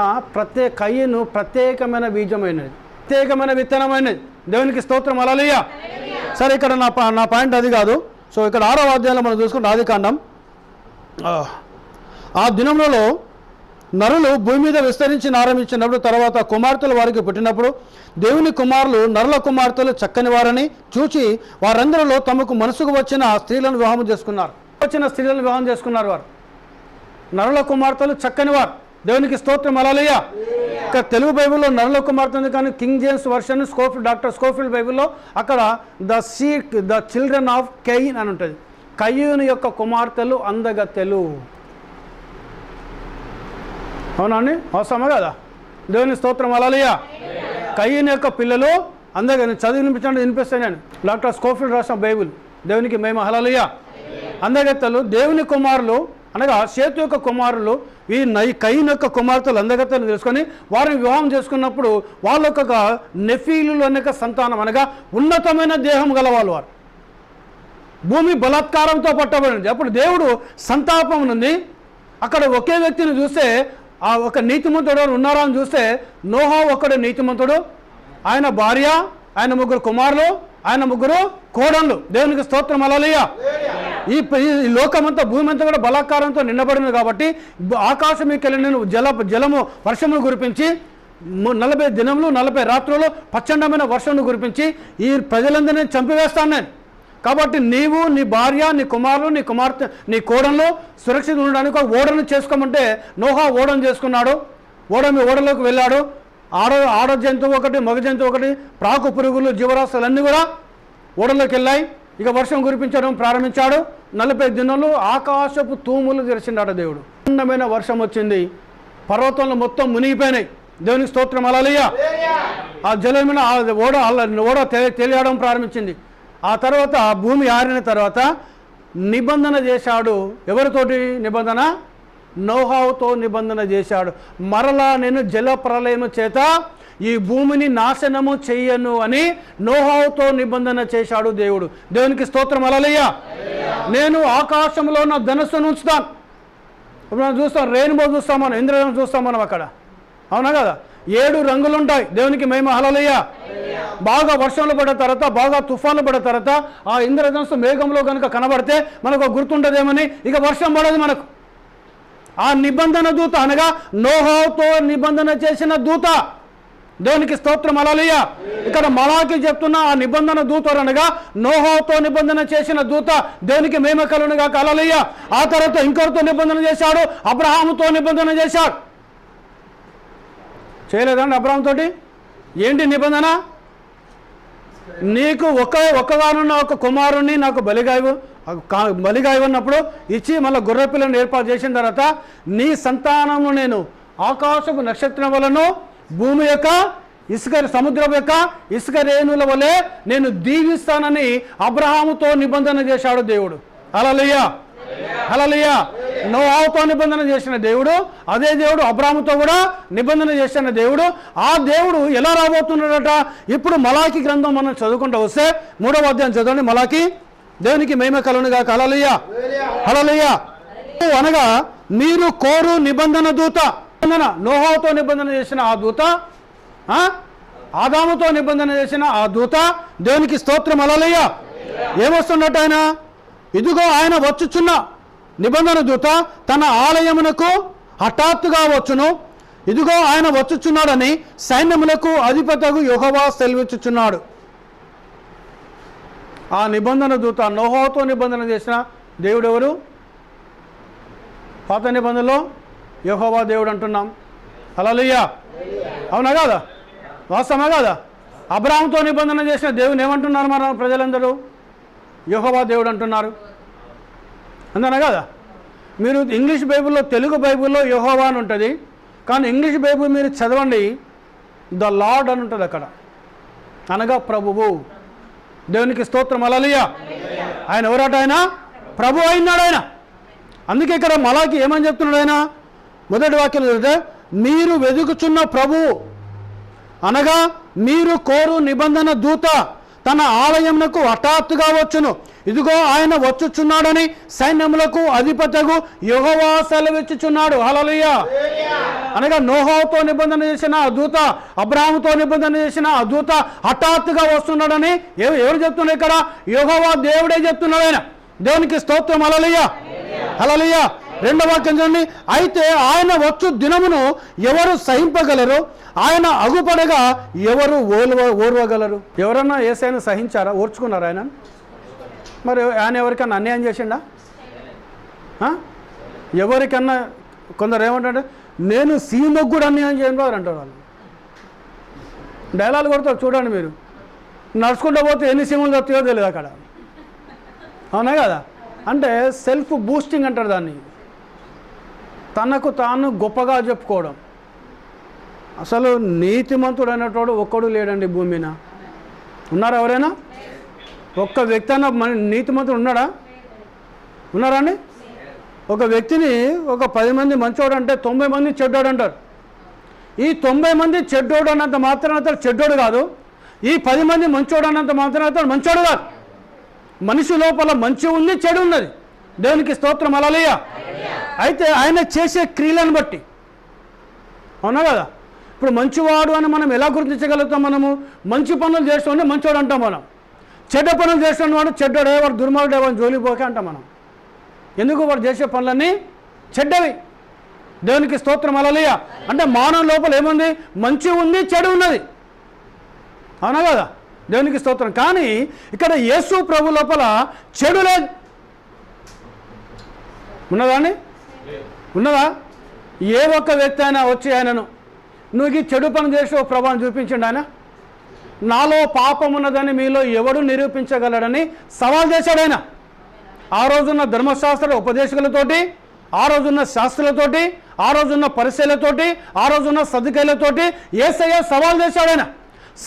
కయీను ప్రత్యేకమైన బీజమైనది, ప్రత్యేకమైన విత్తనమైనది. దేవునికి స్తోత్రం. హల్లెలూయా. సరే, ఇక్కడ నా పాయింట్ అది కాదు. సో ఇక్కడ 6వ అధ్యాయంలో మనం చూసుకుంటే ఆదికాండం, ఆ దినములలో నరులు భూమి మీద విస్తరించి ఆరంభించినప్పుడు తర్వాత కుమార్తెలు వారికి పుట్టినప్పుడు దేవుని కుమారులు నరుల కుమార్తెలు చక్కని వారని చూచి వారందరిలో తమకు మనసుకు వచ్చిన స్త్రీలను వివాహం చేసుకున్నారు. వారు నరుల కుమార్తెలు చక్కని వారు. దేవునికి స్తోత్రం. హల్లెలూయా. ఇక్కడ తెలుగు బైబిల్లో నరుల కుమార్తె ఉంది, కానీ king James version doctor Scofield బైబిల్లో అక్కడ ద చిల్డ్రన్ ఆఫ్ కయీన్ అని ఉంటుంది. కయీను యొక్క కుమార్తెలు అందగత్తెలు. అవునండి? అవసరమా కదా? దేవుని స్తోత్రం. హల్లెలూయా. కయీను యొక్క పిల్లలు అందగా వినిపిస్తాను నేను. డాక్టర్ స్కోఫీల్డ్ రాసిన బైబిల్. దేవునికి మేము హల్లెలూయా. అందగత్తెలు దేవుని కుమారులు అనగా షేతు యొక్క కుమారులు ఈ కయీను యొక్క కుమార్తెలు అందగత్తెలను తెలుసుకొని వారిని వివాహం చేసుకున్నప్పుడు వాళ్ళొక్క నెఫీలు అనేక సంతానం అనగా ఉన్నతమైన దేహం గలవాళ్ళు. వారు భూమి బలాత్కారంతో పట్టబడింది. అప్పుడు దేవుడు సంతాపం నుండి అక్కడ ఒకే వ్యక్తిని చూస్తే ఆ ఒక నీతిమంతుడు ఉన్నారా అని చూస్తే నోహా ఒక్కడు నీతిమంతుడు, ఆయన భార్య, ఆయన 3 కుమారులు, ఆయన 3 కోడళ్ళు. దేవునికి స్తోత్రం. హల్లెలూయా. ఈ లోకమంతా భూమి అంతా కూడా బలాత్కారంతో నిండబడింది కాబట్టి ఆకాశం నేను జలము వర్షమును కురిపించి 40 దినములు 40 రాత్రులు ప్రచండమైన వర్షమును కురిపించి ఈ ప్రజలందరినీ చంపివేస్తాను నేను. కాబట్టి నీవు, నీ భార్య, నీ కుమారులు, నీ కుమార్తె, నీ కోడళ్ళు సురక్షితంగా ఉండడానికి ఒక ఓడను చేసుకోమంటే నోహా ఓడను చేసుకున్నాడు. ఓడలోకి వెళ్ళాడు. ఆడ జంతువు ఒకటి, మగ జంతువు ఒకటి, ప్రాకు పురుగులు, జీవరాశులన్నీ కూడా ఓడలోకి వెళ్ళాయి. ఇక వర్షం కురిపించడం ప్రారంభించాడు. 40 దినాలు ఆకాశపు తూములు తెరిచిండాడు దేవుడు. అందమైన వర్షం వచ్చింది. పర్వతంలో మొత్తం మునిగిపోయినాయి. దేవునికి స్తోత్రం, హల్లెలూయా. ఆ జలమైన ఓడ తేలియడం ప్రారంభించింది. ఆ తర్వాత భూమి ఆరిన తర్వాత నిబంధన చేశాడు. ఎవరితోటి నిబంధన? నోహావుతో నిబంధన చేశాడు. మరలా నేను జల ప్రళయము చేత ఈ భూమిని నాశనము చెయ్యను అని నోహావుతో నిబంధన చేశాడు దేవుడు. దేవునికి స్తోత్రం, హల్లెలూయా. నేను ఆకాశంలో నా ధనస్సును ఉంచుతాను. ఇప్పుడు మనం చూస్తాం, రెయిన్బో చూస్తాం, మనం ఇంద్రధనుస్సు చూస్తాం మనం అక్కడ, అవునా కదా? 7 రంగులు ఉంటాయి. దేవునికి మహిమ, హల్లెలూయా. బాగా వర్షంలో పడిన తర్వాత, బాగా తుఫాన్లు పడిన తర్వాత ఆ ఇంద్రధనుస్సు మేఘంలో కనుక కనబడితే మనకు గుర్తుంటుందేమని, ఇక వర్షం పడదు మనకు. ఆ నిబంధన దూత అనగా నోహావుతో నిబంధన చేసిన దూత. దేవునికి స్తోత్రం, హల్లెలూయా. ఇక్కడ మలాకి చెప్తున్న ఆ నిబంధన దూత అనగా నోహావుతో నిబంధన చేసిన దూత. దేవునికి మహిమ కలుగును గాక, హల్లెలూయా. ఆ తర్వాత ఇంకొకరితో నిబంధన చేశాడు, అబ్రహాముతో నిబంధన చేశాడు. చేయలేదండి అబ్రహాం తోటి? ఏంటి నిబంధన? నీకు ఒక్కగానున్న ఒక కుమారుణ్ణి నాకు బలిగా ఇవ్వనప్పుడు ఇచ్చి మళ్ళీ గొర్రెపిల్లను ఏర్పాటు చేసిన తర్వాత నీ సంతానము నేను ఆకాశపు నక్షత్రం వలను భూమి యొక్క సముద్రం యొక్క ఇసుక రేణుల వలె నేను దీవిస్తానని అబ్రహాముతో నిబంధన చేశాడు దేవుడు. హల్లెలూయా, హల్లెలూయా. నోహావుతో నిబంధన చేసిన దేవుడు అదే దేవుడు అబ్రహాముతో కూడా నిబంధన చేసిన దేవుడు. ఆ దేవుడు ఎలా రాబోతున్నాడట? ఇప్పుడు మలాకి గ్రంథం మనం చదువుకుంటూ వస్తే 3వ అధ్యాయం చదవండి. మలాకి. దేవునికి మహిమ కలుగును గాక, హల్లెలూయా, హల్లెలూయా. అనగా మీరు కోరు నిబంధన దూత. నోహావుతో నిబంధన చేసిన ఆ దూత, ఆదాముతో నిబంధన చేసిన ఆ దూత. దేవునికి స్తోత్రం, హల్లెలూయా. ఏమొస్తున్నట్టు ఆయన? ఇదిగో ఆయన వచ్చుచున్న నిబంధన దూత తన ఆలయమునకు హఠాత్తుగా వచ్చును. ఇదిగో ఆయన వచ్చుచున్నాడని సైన్యములకు అధిపతగు యెహోవా సెలవిచ్చుచున్నాడు. ఆ నిబంధన దూత నోహావుతో నిబంధన చేసిన దేవుడు ఎవరు? పాత నిబంధనలో యెహోవా దేవుడు అంటున్నాం. హల్లెలూయా, అవునా కాదా? వాస్తవమా కాదా? అబ్రహాముతో నిబంధన చేసిన దేవుని ఏమంటున్నారు మన ప్రజలందరూ? యెహోవా దేవుడు అంటున్నారు. అంతేనా కదా? మీరు ఇంగ్లీష్ బైబిల్లో, తెలుగు బైబిల్లో యెహోవా అని ఉంటుంది, కానీ ఇంగ్లీష్ బైబిల్ మీరు చదవండి, ద లార్డ్ అని ఉంటుంది అక్కడ, అనగా ప్రభువు. దేవునికి స్తోత్రం, హల్లెలూయా. ఆయన ఎవరట? ఆయన ప్రభు అయినాడు ఆయన. అందుకే ఇక్కడ మలాకి ఏమని చెప్తున్నాడు ఆయన? మొదటి వాక్యం చదివితే, మీరు వెదుకుచున్న ప్రభువు అనగా మీరు కోరు నిబంధన దూత తన ఆలయమునకు హఠాత్తుగా వచ్చును. ఇదిగో ఆయన వచ్చుచున్నాడని సైన్యములకు అధిపతగు యెహోవా సెలవిచ్చుచున్నాడు. హల్లెలూయా. అనగా నోహావుతో నిబంధన చేసిన ఆ దూత, అబ్రహాముతో నిబంధన చేసిన ఆ దూత హఠాత్తుగా వస్తున్నాడని ఎవరు చెప్తున్నారు ఇక్కడ? యెహోవా దేవుడే చెప్తున్నాడు ఆయన. దేవునికి స్తోత్రం, హల్లెలూయా, హల్లెలూయా. 2వ వాక్యం చూడండి. అయితే ఆయన వచ్చు దినమును ఎవరు సహింపగలరు? ఆయన అగుపడగా ఎవరు ఓర్వగలరు? ఎవరన్నా యేసయ్యను సహించారా? ఓర్చుకున్నారా ఆయన? మరి ఆయన ఎవరికన్నా అన్యాయం చేసిండా? ఎవరికన్నా? కొందరు ఏమంటారంటే, నేను సీమకు కూడా అన్యాయం చేయను అని అంటారు వాళ్ళు. డైలాగ్ కొడతారు చూడండి మీరు. నడుచుకుంటూ పోతే ఎన్ని సీమలు దొరుకుతాయో తెలియదు అక్కడ, అవునా కదా? అంటే సెల్ఫ్ బూస్టింగ్ అంటారు దాన్ని. తనకు తాను గొప్పగా చెప్పుకోవడం. అసలు నీతిమంతుడు అనేటోడు ఒక్కడు లేడండి భూమి మీద. ఉన్నారా ఎవరైనా? ఒక్క వ్యక్తి అన్న నీతిమంతుడు ఉన్నాడా? ఉన్నారా అండి? ఒక వ్యక్తిని ఒక 10 మంది మంచోడు అంటే 90 మంది చెడ్డోడు అంటారు. ఈ 90 మంది చెడ్డోడు అన్నంత మాత్రాన అతడు చెడ్డోడు కాదు. ఈ 10 మంది మంచోడు అన్నంత మాత్రాన అతడు మంచోడు కాదు. మనిషి లోపల మంచి ఉంది, చెడు ఉన్నది. దేవునికి స్తోత్రం, హల్లెలూయా. అయితే ఆయన చేసే క్రియలను బట్టి, అవునా కదా? ఇప్పుడు మంచివాడు అని మనం ఎలా గుర్తించగలుగుతాం? మనము మంచి పనులు చేస్తుంటే మంచోడు అంటాం మనం. చెడ్డ పనులు చేస్తున్న వాడు చెడ్డోడే, వాడు దుర్మార్గుడే, వాడు జోలిపోకే అంటాం మనం. ఎందుకు? వాడు చేసే పనులన్నీ చెడ్డవి. దేవునికి స్తోత్రం, హల్లెలూయా. అంటే మానవ లోపల ఏముంది? మంచి ఉంది, చెడు ఉన్నది, అవునా కదా? దేవునికి స్తోత్రం. కానీ ఇక్కడ యేసు ప్రభు లోపల చెడు లేదు. ఉన్నదా అండి? ఉన్నదా? ఏ ఒక్క వ్యక్తి అయినా వచ్చి ఆయనను నువ్వు ఈ చెడు పని చేసి ఓ ప్రభావం చూపించండి, ఆయన నాలో పాపం ఉన్నదని మీలో ఎవడు నిరూపించగలడని సవాల్ చేశాడు ఆయన. ఆ రోజున్న ధర్మశాస్త్ర ఉపదేశకులతోటి, ఆ రోజున్న శాస్త్రులతోటి, ఆ రోజున్న పరిశీలతోటి, ఆ రోజున్న సదుకాయలతోటి యేసయ్య సవాల్ చేశాడు ఆయన.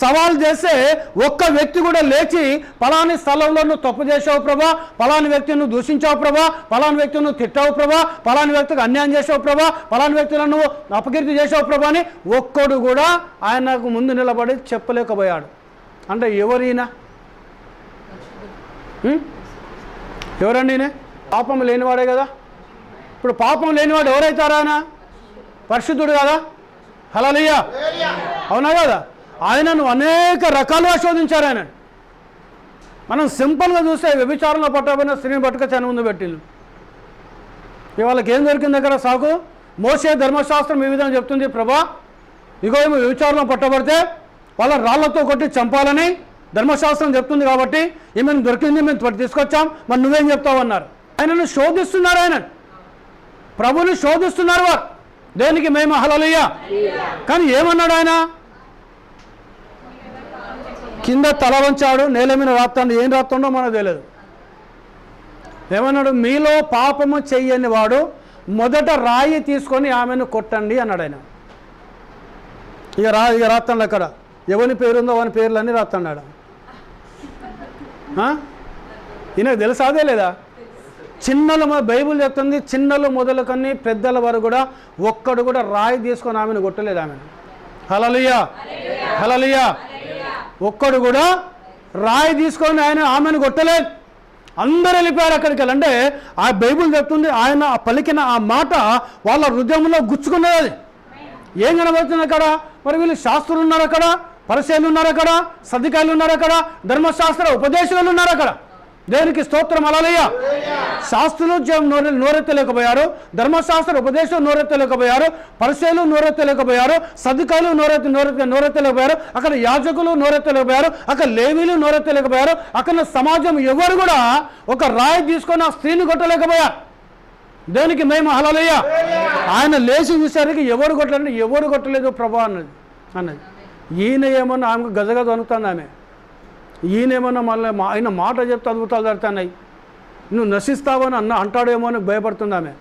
సవాల్ చేస్తే ఒక్క వ్యక్తి కూడా లేచి పలాని స్థలంలో నువ్వు తప్పు చేసావు ప్రభా, పలాని వ్యక్తిని నువ్వు దూషించావు ప్రభా, పలాని వ్యక్తిని నువ్వు తిట్టావు ప్రభా, పలాని వ్యక్తికి అన్యాయం చేసావు ప్రభా, పలాని వ్యక్తులను నువ్వు అపకీర్తి చేసావు ప్రభా అని ఒక్కడు కూడా ఆయనకు ముందు నిలబడి చెప్పలేకపోయాడు. అంటే ఎవరైనా ఎవరండి? ఈయన పాపం లేనివాడే కదా. ఇప్పుడు పాపం లేనివాడు ఎవరైతారా? ఆయన పరిశుద్ధుడు కదా. హల్లెలూయా, అవునా కదా? ఆయనను అనేక రకాలుగా శోధించారు ఆయన. మనం సింపుల్గా చూస్తే వ్యభిచారంలో పట్టబడిన స్త్రీని పట్టుకొచ్చి ఆయన ముందు పెట్టిండు. ఇవాళకి ఏం దొరికింది దగ్గర సాకు? మోసే ధర్మశాస్త్రం ఈ విధంగా చెప్తుంది, ప్రభా ఇగో ఏమో వ్యభిచారంలో పట్టబడితే వాళ్ళ రాళ్లతో కొట్టి చంపాలని ధర్మశాస్త్రం చెప్తుంది కాబట్టి ఏమైనా దొరికింది, మేము తీసుకొచ్చాం, మరి నువ్వేం చెప్తావు అన్నారు. ఆయనను శోధిస్తున్నారు, ఆయన ప్రభుని శోధిస్తున్నారు వారు. దేనికి? మేము హల్లెలూయా. కానీ ఏమన్నాడు ఆయన? కింద తల వంచాడు, నేల మీద రాస్తాడు. ఏం రాస్తుండో మనకు తెలియదు. ఏమన్నాడు? మీలో పాపము చెయ్యని వాడు మొదట రాయి తీసుకొని ఆమెను కొట్టండి అన్నాడు ఆయన. ఇక రాస్తాడు అక్కడ ఎవరి పేరుందో వాని పేర్లన్నీ రాస్తున్నాడు. ఈయనకు తెలుసాదే లేదా? చిన్నలు బైబిల్ చెప్తుంది, చిన్నలు మొదలుకొని పెద్దల వరకు కూడా ఒక్కడు కూడా రాయి తీసుకొని ఆమెను కొట్టలేదు. ఆమెను హల్లెలూయా, హల్లెలూయా. ఒక్కడు కూడా రాయి తీసుకొని ఆమెను కొట్టలేదు. అందరూ వెళ్ళిపోయారు అక్కడికి వెళ్ళి. అంటే ఆ బైబిల్ చెప్తుంది, ఆయన పలికిన ఆ మాట వాళ్ళ హృదయంలో గుచ్చుకున్నది. అది ఏం కనబడుతుంది అక్కడ? మరి వీళ్ళు శాస్త్రులు ఉన్నారు అక్కడ, పరిశీలు ఉన్నారు అక్కడ, సదుకాయలు ఉన్నారు అక్కడ, ధర్మశాస్త్ర ఉపదేశాలు ఉన్నారు అక్కడ. దేవునికి స్తోత్రం, హల్లెలూయా. శాస్త్రులు నోరెత్తలేకపోయారు, ధర్మశాస్త్ర ఉపదేశం నోరెత్తలేకపోయారు, పరిశీలు నోరెత్తలేకపోయారు, సదుకాయలు నోరెత్తలేకపోయారు, అక్కడ యాజకులు నోరెత్తలేకపోయారు, అక్కడ లేవీలు నోరెత్తలేకపోయారు, అక్కడ సమాజం ఎవరు కూడా ఒక రాయి తీసుకొని ఆ స్త్రీని కొట్టలేకపోయారు. దేవునికి మేము హల్లెలూయా. ఆయన లేచి చూసేసరికి ఎవరు కొట్టలేదు, ఎవరు కొట్టలేదు ప్రభా అన్నది. ఈయన ఏమన్నా ఆమెకు గజగజ అనుకుతుంది. ఆమె ఈయనేమన్నా మళ్ళీ ఆయన మాట చెప్తే అద్భుతాలు జరుగుతున్నాయి, నువ్వు నశిస్తావని అంటాడేమో అని భయపడుతుంది ఆమె.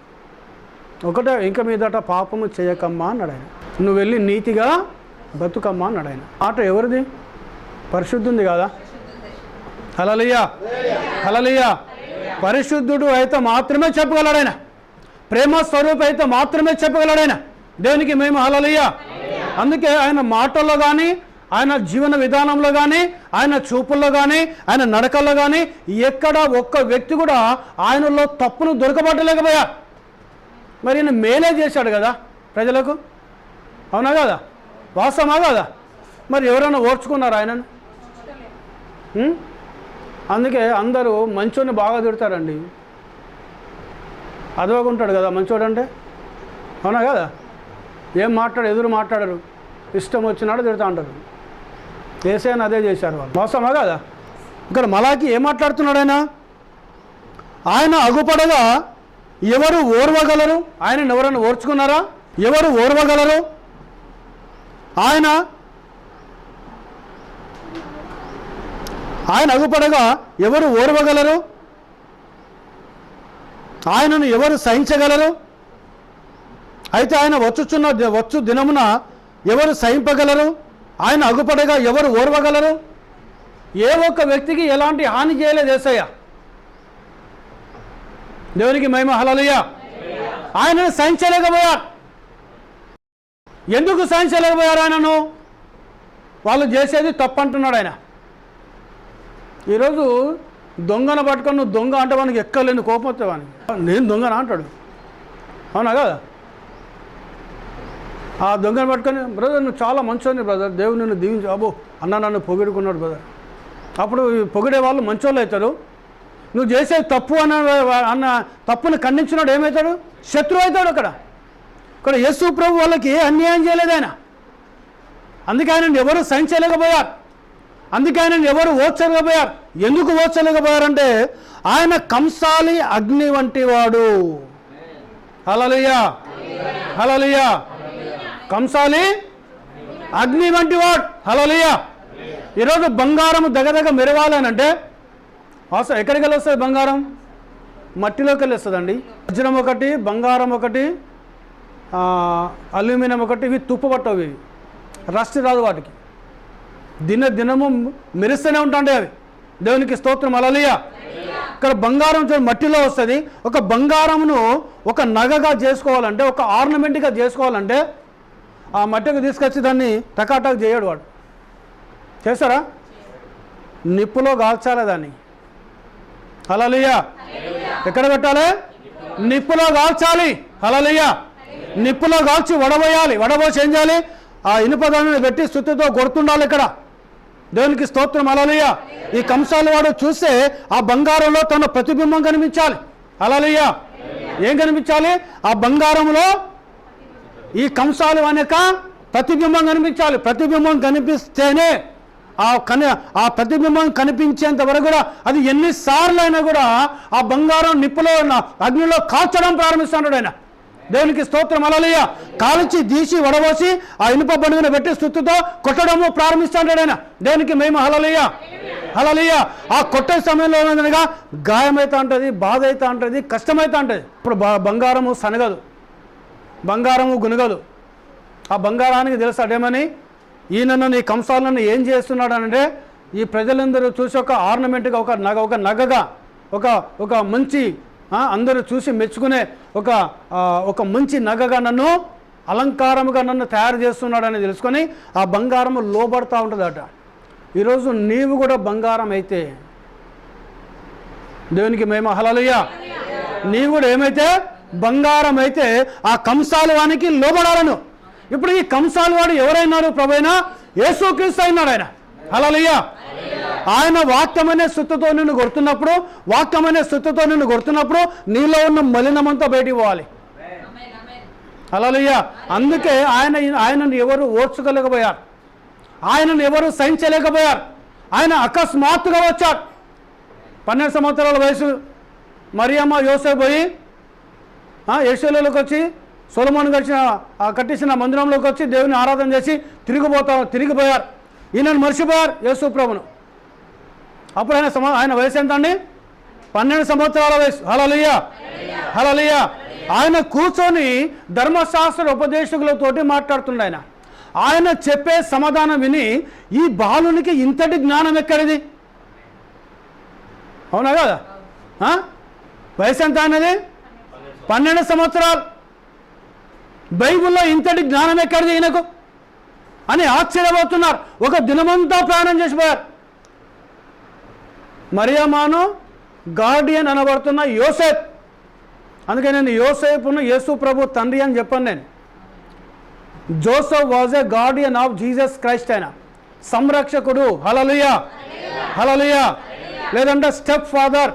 ఒకటే, ఇంకా మీదట పాపము చేయకమ్మా అన్నాడు ఆయన. నువ్వు వెళ్ళి నీతిగా బతుకమ్మా అన్నాడు ఆయన. మాట ఎవరిది? పరిశుద్ధుంది కదా. హల్లెలూయా, హల్లెలూయా. పరిశుద్ధుడు అయితే మాత్రమే చెప్పగలడు ఆయన. ప్రేమ స్వరూపం అయితే మాత్రమే చెప్పగలడు ఆయన. దేవునికి మేము హల్లెలూయా. అందుకే ఆయన మాటల్లో కానీ, ఆయన జీవన విధానంలో కానీ, ఆయన చూపుల్లో కానీ, ఆయన నడకల్లో కానీ ఎక్కడ ఒక్క వ్యక్తి కూడా ఆయనలో తప్పును దొరకబట్టలేకపోయా. మరి ఈయన మేలే చేశాడు కదా ప్రజలకు, అవునా కదా? వాస్తవమా కదా? మరి ఎవరైనా ఓర్చుకున్నారు ఆయనను? అందుకే అందరూ మంచోని బాగా తిడతారండి. అదవకుంటాడు కదా మంచోడు అంటే, అవునా కదా? ఏం ఎదురు మాట్లాడరు, ఇష్టం వచ్చినాడు తిడతా అంటారు. యేసయ్యను అదే చేశారు వాళ్ళు. మోసమా కదా? ఇక్కడ మలాకి ఏం మాట్లాడుతున్నాడు ఆయన? ఆయన అగుపడగా ఎవరు ఓర్వగలరు? ఆయన ఎవరైనా ఓర్చుకున్నారా? ఎవరు ఓర్వగలరు? ఆయన అగుపడగా ఎవరు ఓర్వగలరు? ఆయనను ఎవరు సహించగలరు? అయితే ఆయన వచ్చు దినమున ఎవరు సహింపగలరు? ఆయన అగుపడగా ఎవరు ఓర్వగలరు? ఏ ఒక్క వ్యక్తికి ఎలాంటి హాని చేయలేదు యేసయ్య. దేవునికి మహిమ, హల్లెలూయా. ఆయనను సహించలేకపోయారు. ఎందుకు సహించలేకపోయారు ఆయనను? వాళ్ళు చేసేది తప్పు అంటున్నాడు ఆయన. ఈరోజు దొంగను పట్టుకొని నువ్వు దొంగ అంటే వానికి ఎక్కలేని కోపం వస్తే వానికి, నేను దొంగనా అంటాడు. అవునా కదా? ఆ దొంగను పట్టుకొని, బ్రదర్ నువ్వు చాలా మంచోని బ్రదర్, దేవుడు నిన్ను దీవించు, అబ్బో అన్న నన్ను పొగిడుకున్నాడు బ్రదర్. అప్పుడు పొగిడే వాళ్ళు మంచోళ్ళు అవుతారు. నువ్వు చేసే తప్పు అన్న తప్పుని ఖండించినాడు ఏమవుతాడు? శత్రువు అవుతాడు. ఇక్కడ యేసు ప్రభు వాళ్ళకి ఏ అన్యాయం చేయలేదు ఆయన. అందుకే ఆయన ఎవరు సహించలేకపోయారు. అందుకే ఆయన ఎవరు ఓర్చలేకపోయారు. ఎందుకు ఓర్చలేకపోయారంటే ఆయన కంసాలి అగ్ని వంటి వాడు. హల్లెలూయా, హల్లెలూయా. కంసాలి అగ్ని వంటి వాడు. హల్లెలూయా. ఈరోజు బంగారం దగదగ మెరవాలనంటే అవసరం ఎక్కడికి వెళ్ళి వస్తుంది? బంగారం మట్టిలోకి వెళ్ళి వస్తుందండి. వజ్రం ఒకటి, బంగారం ఒకటి, అల్యూమినియం ఒకటి, ఇవి తుప్పుపట్టవు, ఇవి రస్ట్ రాదు వాటికి. దినము మెరుస్తూనే ఉంటాయి అవి. దేవునికి స్తోత్రం. హల్లెలూయా. ఇక్కడ బంగారం మట్టిలో వస్తుంది. ఒక బంగారంను ఒక నగగా చేసుకోవాలంటే, ఒక ఆర్నమెంట్గా చేసుకోవాలంటే ఆ మట్టికి తీసుకొచ్చి దాన్ని టకాటక్ చేయడు వాడు. చేస్తారా? నిప్పులో కాల్చాలి దాన్ని. హల్లెలూయా. ఎక్కడ పెట్టాలి? నిప్పులో కాల్చాలి. హల్లెలూయా. నిప్పులో కాల్చి వడబోయాలి. వడబోసి ఏం చేయాలి? ఆ ఇనుప దానిని పెట్టి సుత్తితో కొడుతుండాలి ఇక్కడ. దేవునికి స్తోత్రం. హల్లెలూయా. ఈ కంసాలి వాడు చూస్తే ఆ బంగారంలో తన ప్రతిబింబం కనిపించాలి. హల్లెలూయా. ఏం కనిపించాలి? ఆ బంగారంలో ఈ కంసాలి అనేక ప్రతిబింబం కనిపించాలి. ప్రతిబింబం కనిపిస్తేనే ఆ ప్రతిబింబం కనిపించేంత వరకు కూడా అది ఎన్నిసార్లు అయినా కూడా ఆ బంగారం నిప్పులో అగ్నిలో కాల్చడం ప్రారంభిస్తున్నాడు ఆయన. దేవునికి స్తోత్రం. హల్లెలూయా. కాల్చి తీసి వడబోసి ఆ ఇనుప బండి మీద పెట్టి స్తుతితో కొట్టడము ప్రారంభిస్తాడు ఆయన. దేవునికి మేము హల్లెలూయా, హల్లెలూయా. ఆ కొట్టే సమయంలో ఏమైందనగా గాయమైతే ఉంటుంది, బాధ అయితే ఉంటుంది, కష్టమైతే ఉంటుంది. ఇప్పుడు బంగారము సనగదు, బంగారము గునగదు. ఆ బంగారానికి తెలుస్తాడేమని, ఈయనను నీ కంసాలను ఏం చేస్తున్నాడు అంటే ఈ ప్రజలందరూ చూసి ఒక ఆర్నమెంట్గా, ఒక నగగా, ఒక మంచి అందరూ చూసి మెచ్చుకునే ఒక మంచి నగగా నన్ను అలంకారముగా నన్ను తయారు చేస్తున్నాడని తెలుసుకొని ఆ బంగారము లోబడతా ఉంటుందట. ఈరోజు నీవు కూడా బంగారం అయితే, దేవునికి మేము హల్లెలూయా, నీవు కూడా ఏమైతే బంగారం అయితే ఆ కంసాలి వానికి లోబడాలను. ఇప్పుడు ఈ కంసాలి వాడు ఎవరైనారు? ప్రభువైన యేసుక్రీస్తు అయినాడు ఆయన. హల్లెలూయా. ఆయన వాక్యమనే స్తుతితో నిన్ను కొడుతున్నప్పుడు, నీలో ఉన్న మలినమంతా బయటికి పోవాలి. హల్లెలూయా. అందుకే ఆయనను ఎవరు ఓర్చుకోలేకపోయారు, ఆయనను ఎవరు సహించలేకపోయారు. ఆయన అకస్మాత్తుగా వచ్చాడు. 12 సంవత్సరాల వయసు మరియమ్మ యోసేపు పోయి యెరూషలేములోకి వచ్చి సొలొమోను కట్టించిన మందిరంలోకి వచ్చి దేవుని ఆరాధన చేసి తిరిగిపోయారు. ఈయనను మర్చిపోయారు యేసు ప్రభును. అప్పుడు ఆయన వయసు ఎంత అండి? 12 సంవత్సరాల వయసు. హల్లెలూయా, హల్లెలూయా. ఆయన కూర్చొని ధర్మశాస్త్ర ఉపదేశకులతోటి మాట్లాడుతుండే. ఆయన చెప్పే సమాధానం విని ఈ బాలునికి ఇంతటి జ్ఞానం ఎక్కడిది? అవునా కదా? వయసు ఎంత అనేది? 12 సంవత్సరాలు. బైబిల్లో ఇంతటి జ్ఞానం ఎక్కడిది ఈయనకు అని ఆశ్చర్యపోతున్నారు. ఒక దినమంతా ప్రయాణం చేసిపోయారు. మరియమ్మను గార్డియన్ అనబడుతున్న యోసేపు, అందుకే నేను యోసేపును యేసు ప్రభు తండ్రి అని చెప్పాను. నేను Joseph was a Guardian of Jesus Christ, ఆయన సంరక్షకుడు. హల్లెలూయా, హల్లెలూయా. లేదంటే స్టెప్ ఫాదర్,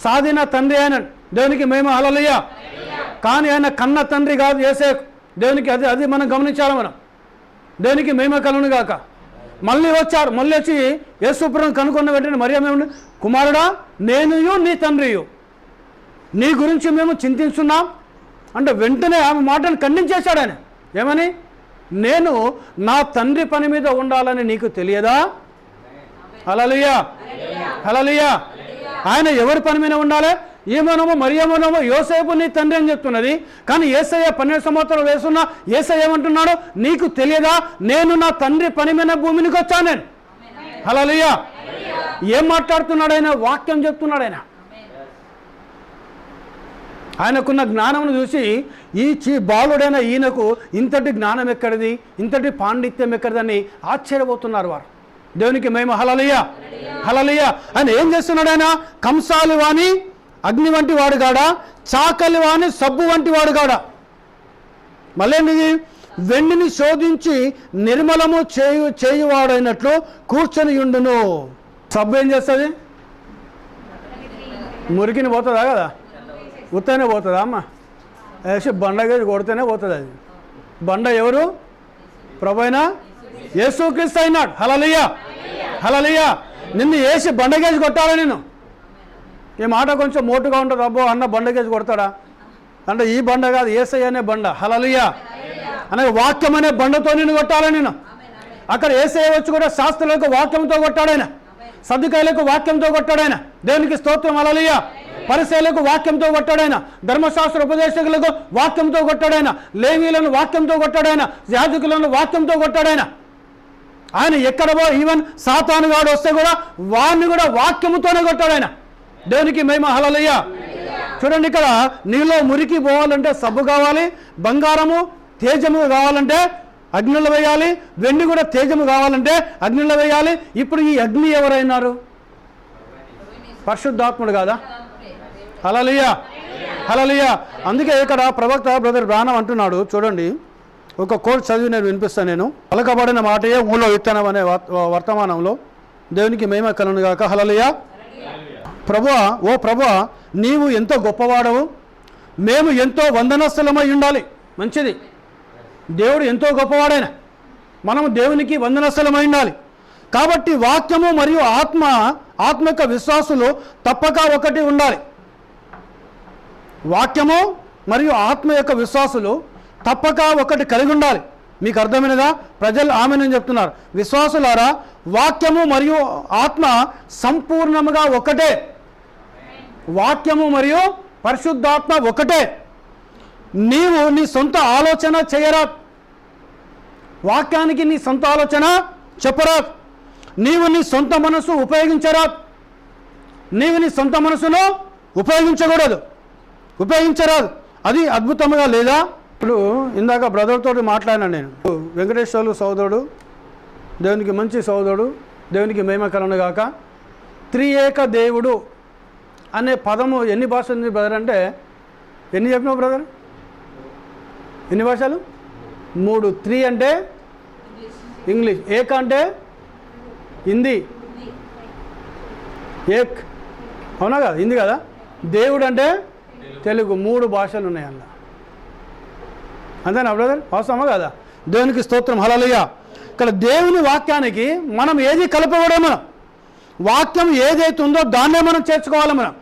సాధిన తండ్రి ఆయన. దేవునికి మేము హల్లెలూయా. కానీ ఆయన కన్న తండ్రి కాదు యోసేపు. దేవునికి అది మనం గమనించాలి. మనం దేవునికి మేమే కలును గాక. మళ్ళీ వచ్చి యేసుప్రభుని కనుక్కున్న వెంటనే మరియమ్మ, కుమారుడా, నేనుయు నీ తండ్రియు నీ గురించి మేము చింతిస్తున్నాం అంటే వెంటనే ఆమె మాటను ఖండించేశాడు ఆయన. ఏమని? నేను నా తండ్రి పని మీద ఉండాలని నీకు తెలియదా? హల్లెలూయా, హల్లెలూయా. ఆయన ఎవరి పని మీద ఉండాలి? ఏమనమో మరియమ్మనమో యోసేపు నీ తండ్రి అని చెప్తున్నది. కానీ యేసయ్య 12 సంవత్సరాలు వేసున్న యేసయ్య ఏమంటున్నాడు? నీకు తెలియదా నేను నా తండ్రి పని మీద భూమికి వచ్చాను నేను. హల్లెలూయా. ఏం మాట్లాడుతున్నాడు ఆయన? వాక్యం చెప్తున్నాడు ఆయన. ఆయనకున్న జ్ఞానమును చూసి ఈ బాలుడైన ఈయనకు ఇంతటి జ్ఞానం ఎక్కడిది, ఇంతటి పాండిత్యం ఎక్కడిదని ఆశ్చర్యపోతున్నారు వారు. దేవునికి మేము హల్లెలూయా, హల్లెలూయా. ఆయన ఏం చేస్తున్నాడు? ఆయన కంసాలి వాణి అగ్ని వంటి వాడు కాడా, చాకలి వాణి సబ్బు వంటి వాడు కాడా. మళ్ళీ వెండిని శోధించి నిర్మలము చేయువాడైనట్లు కూర్చొని ఉండును. సబ్బు ఏం చేస్తుంది? మురికిని పోతుందా కదా? ఉత్తనే పోతుందా అమ్మ? వేసి బండ కొడితేనే పోతుంది. అది బండ ఎవరు? ప్రభువైన యేసుక్రీస్తు అయినాడు. హల్లెలూయా, హల్లెలూయా. నిన్ను వేసి బండగేసి కొట్టాలా? నేను ఈ మాట కొంచెం మోటుగా ఉంటుంది. అబ్బో అన్న బండగేసి కొడతాడా అంటే ఈ బండ కాదు, యేసయ్య అనే బండ. హల్లెలూయా. అనగా వాక్యం అనే బండతో నిన్ను కొట్టాలా నేను. అక్కడ యేసయ్య వచ్చి కూడా శాస్త్రులకు వాక్యంతో కొట్టాడాయన, సద్దుకాయలకు వాక్యంతో కొట్టాడాయన. దేవునికి స్తోత్రం. హల్లెలూయా. పరిసయ్యులకు వాక్యంతో కొట్టాడాయన, ధర్మశాస్త్ర ఉపదేశకులకు వాక్యంతో కొట్టాడాయన, లేవీలను వాక్యంతో కొట్టాడాయన, యాజకులను వాక్యంతో కొట్టాడాయన. ఆయన ఎక్కడ ఈవెన్ సాతాను గాడు వస్తే కూడా వాడిని కూడా వాక్యముతోనే కొట్టాడాయన. దేవునికి మహిమ. హల్లెలూయా. చూడండి, ఇక్కడ నీలో మురికి పోవాలంటే సబ్బు కావాలి, బంగారము తేజము కావాలంటే అగ్నిలో వేయాలి, వెండి కూడా తేజము కావాలంటే అగ్నిలో వేయాలి. ఇప్పుడు ఈ అగ్ని ఎవరైనారు? పరిశుద్ధాత్ముడు కాదా? హల్లెలూయా, హల్లెలూయా. అందుకే ఇక్కడ ప్రవక్త బ్రదర్ బ్రానం అంటున్నాడు. చూడండి, ఒక కోట్ చదివి నేను వినిపిస్తాను. నేను పలకబడిన మాటయే ఊళ్ళో విత్తనం అనే వర్తమానంలో. దేవునికి మహిమ కలుగును గాక. హల్లెలూయా. ప్రభువా, ఓ ప్రభువా, నీవు ఎంతో గొప్పవాడవు, మేము ఎంతో వందనస్థలమై ఉండాలి. మంచిది, దేవుడు ఎంతో గొప్పవాడైన మనము దేవునికి వందనస్థలమై ఉండాలి. కాబట్టి వాక్యము మరియు ఆత్మ యొక్క విశ్వాసులు తప్పక ఒకటి ఉండాలి. వాక్యము మరియు ఆత్మ యొక్క విశ్వాసులు తప్పక ఒకటి కలిగి ఉండాలి. మీకు అర్థమైనదా? ప్రజలు ఆమెనని చెప్తున్నారు. విశ్వాసులారా, వాక్యము మరియు ఆత్మ సంపూర్ణముగా ఒకటే. వాక్యము మరియు పరిశుద్ధాత్మ ఒకటే. నీవు నీ సొంత ఆలోచన చేయరా, వాక్యానికి నీ సొంత ఆలోచన చెప్పరా, నీవు నీ సొంత మనసు ఉపయోగించరా, నీవు నీ సొంత మనసును ఉపయోగించరాదు. అది అద్భుతంగా లేదా? ఇప్పుడు ఇందాక బ్రదర్తో మాట్లాడినా నేను. వెంకటేశ్వర్లు సోదరుడు, దేవునికి మంచి సోదరుడు, దేవునికి మహిమ కలుగును గాక. త్రియేక దేవుడు అనే పదము ఎన్ని భాషలు ఉంది బ్రదర్ అంటే? ఎన్ని చెప్పినావు బ్రదర్? ఎన్ని భాషలు? 3. త్రీ అంటే ఇంగ్లీష్, ఏక అంటే హిందీ, ఏక్ అవునా కదా, హిందీ కదా. దేవుడు అంటే తెలుగు. 3 భాషలు ఉన్నాయి అలా. అంతేనా బ్రదర్? అవసరమా కదా? దేవునికి స్తోత్రం. హల్లెలూయా. ఇక్కడ దేవుని వాక్యానికి మనం ఏది కలపకూడదు. మనం వాక్యం ఏదైతే ఉందో దాన్నే మనం చేర్చుకోవాలి. మనం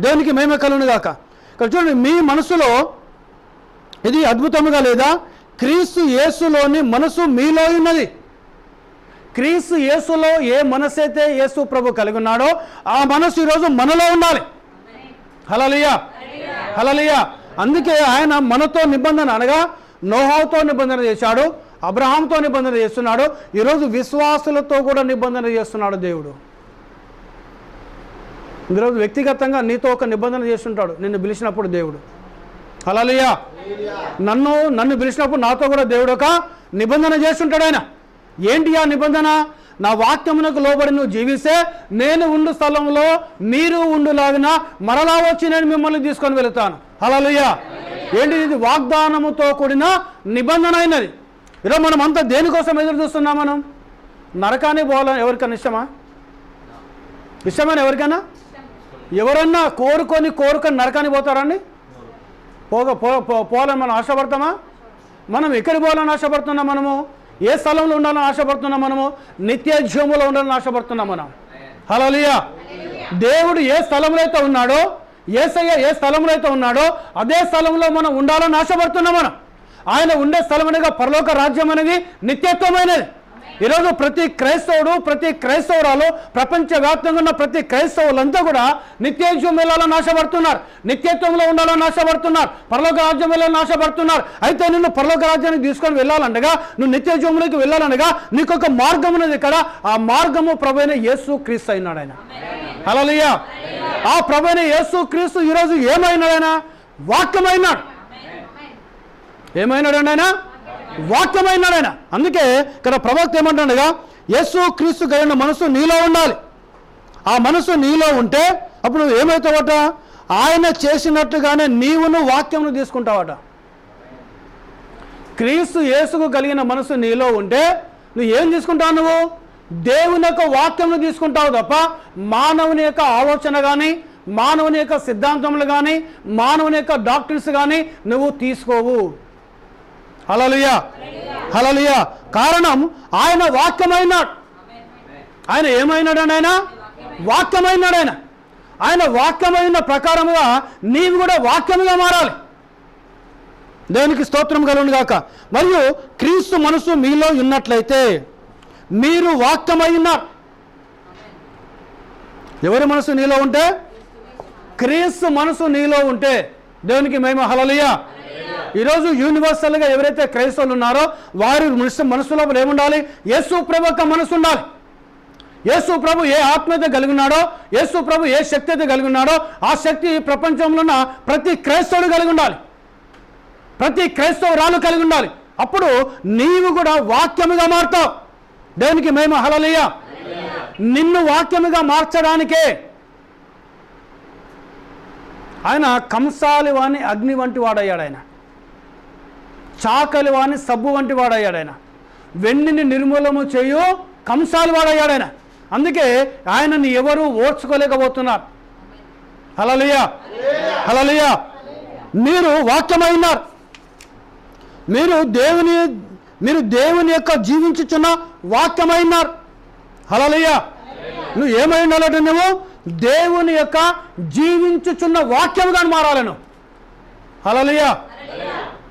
దేవునికి మహిమ కలుగును గాక. ఇక్కడ చూడండి, మీ మనసులో ఇది అద్భుతముగా లేదా? క్రీస్తు యేసులోని మనసు మీలో ఉన్నది. క్రీస్తు యేసులో ఏ మనసు అయితే యేసు ప్రభు కలిగి ఉన్నాడో ఆ మనసు ఈరోజు మనలో ఉండాలి. హల్లెలూయా, హల్లెలూయా. అందుకే ఆయన మనతో నిబంధన అనగా నోహాతో నిబంధన చేశాడు, అబ్రహాంతో నిబంధన చేస్తున్నాడు, ఈరోజు విశ్వాసులతో కూడా నిబంధన చేస్తున్నాడు దేవుడు. ఈరోజు వ్యక్తిగతంగా నీతో ఒక నిబంధన చేస్తుంటాడు నిన్ను పిలిచినప్పుడు దేవుడు. హల్లెలూయా. నన్ను పిలిచినప్పుడు నాతో కూడా దేవుడు ఒక నిబంధన చేస్తుంటాడు. ఆయన ఏంటి ఆ నిబంధన? నా వాక్యమునకు లోబడి నువ్వు జీవిస్తే నేను ఉండు స్థలంలో మీరు ఉండులాగిన మరలా వచ్చి నేను మిమ్మల్ని తీసుకొని వెళుతాను. హల్లెలూయా. ఏంటి ఇది? వాగ్దానముతో కూడిన నిబంధన అయినది. ఈరోజు మనం అంతా దేనికోసం ఎదురు చూస్తున్నాం? మనం నరకాన్ని పోవాలని ఎవరికైనా ఇష్టమా? ఇష్టమైన ఎవరికైనా? ఎవరన్నా కోరుకొని నరకాన్ని పోతారండి? పోవాలని మనం ఆశపడతామా? మనం ఎక్కడికి పోవాలని ఆశపడుతున్నాం? మనము ఏ స్థలంలో ఉండాలని ఆశపడుతున్నాం? మనము నిత్య జీవములో ఉండాలని ఆశపడుతున్నాం మనం. హల్లెలూయా. దేవుడు ఏ స్థలంలో అయితే ఉన్నాడో, యేసయ్య ఏ స్థలంలో అయితే ఉన్నాడో అదే స్థలంలో మనం ఉండాలని ఆశపడుతున్నాం. మనం ఆయన ఉండే స్థలం అనగా పరలోక రాజ్యం అనేది నిత్యత్వమైనది. ఈరోజు ప్రతి క్రైస్తవుడు, ప్రతి క్రైస్తవురాలు, ప్రపంచవ్యాప్తంగా ఉన్న ప్రతి క్రైస్తవులంతా కూడా నిత్యత్వం వెళ్ళాలని ఆశపడుతున్నారు, నిత్యత్వంలో ఉండాలని ఆశపడుతున్నారు, పరలోక రాజ్యం వెళ్ళాలని ఆశపడుతున్నారు. అయితే నిన్ను పరలోక రాజ్యానికి తీసుకొని వెళ్ళాలంటగా, నువ్వు నిత్యత్వంలోకి వెళ్ళాలనగా నీకు ఒక మార్గం ఉన్నది. ఇక్కడ ఆ మార్గము ప్రభువైన యేసు క్రీస్తు అయినాడు. ఆయన హల్లెలూయా. ఆ ప్రభువైన యేసు క్రీస్తు ఈరోజు ఏమైనాడు? ఆయన వాక్యమైనాడు. ఏమైనాడు ఆయన? వాక్యమైనాడు ఆయన. అందుకే ఇక్కడ ప్రవక్త ఏమంటాడుగా, యేసు క్రీస్తు కలిగిన మనసు నీలో ఉండాలి. ఆ మనసు నీలో ఉంటే అప్పుడు నువ్వు ఏమవుతావట? ఆయన చేసినట్టుగానే నీవును వాక్యమును తీసుకుంటావట. క్రీస్తు యేసుకు కలిగిన మనసు నీలో ఉంటే నువ్వు ఏం తీసుకుంటావు? నువ్వు దేవుని యొక్క వాక్యమును తీసుకుంటావు తప్ప మానవుని యొక్క ఆలోచన కానీ, మానవుని యొక్క సిద్ధాంతములు కానీ, మానవుని యొక్క డాక్టర్స్ కానీ నువ్వు తీసుకోవు. హల్లెలూయా. హల్లెలూయా. కారణం ఆయన వాక్యమైనాడు. ఆయన ఏమైనాడు? ఆయన వాక్యమైనాడు. ఆయన వాక్యమైన ప్రకారముగా నీవు కూడా వాక్యముగా మారాలి. దేవునికి స్తోత్రం కలుగును గాక. మరియు క్రీస్తు మనసు మీలో ఉన్నట్లయితే మీరు వాక్యమై ఉన్నారు. ఎవరి మనసు నీలో ఉంటే? క్రీస్తు మనసు నీలో ఉంటే దేవునికి మహిమ. హల్లెలూయా. ఈరోజు యూనివర్సల్గా ఎవరైతే క్రైస్తవులు ఉన్నారో వారి మనసు లోపల ఏముండాలి? యేసు ప్రభు యొక్క మనసు ఉండాలి. యేసు ప్రభు ఏ ఆత్మీయత కలిగి ఉన్నాడో, యేసు ప్రభు ఏ శక్తి అయితే కలిగి ఉన్నాడో ఆ శక్తి ప్రపంచంలో ఉన్న ప్రతి క్రైస్తవుడు కలిగి ఉండాలి, ప్రతి క్రైస్తవురాలు కలిగి ఉండాలి. అప్పుడు నీవు కూడా వాక్యముగా మారుతావు. దేవునికి మహిమ. హల్లెలూయా. నిన్ను వాక్యముగా మార్చడానికే ఆయన కంసాలి వాణి అగ్ని వంటి వాడయ్యాడు. ఆయన చాకలి వాణి సబ్బు వంటి వాడయ్యాడు. ఆయన వెన్నిని నిర్మూలము చేయు కంసాలి వాడయ్యాడు. ఆయన అందుకే ఆయనని ఎవరు ఓర్చుకోలేకపోతున్నారు. హల్లెలూయా. హల్లెలూయా. మీరు వాక్యమైనారు. మీరు దేవుని యొక్క జీవించుచున్న వాక్యమైనారు. హల్లెలూయా. నువ్వు ఏమై ఉండాలంటే నువ్వు దేవుని యొక్క జీవించుచున్న వాక్యముగా మారాలను. హల్లెలూయా.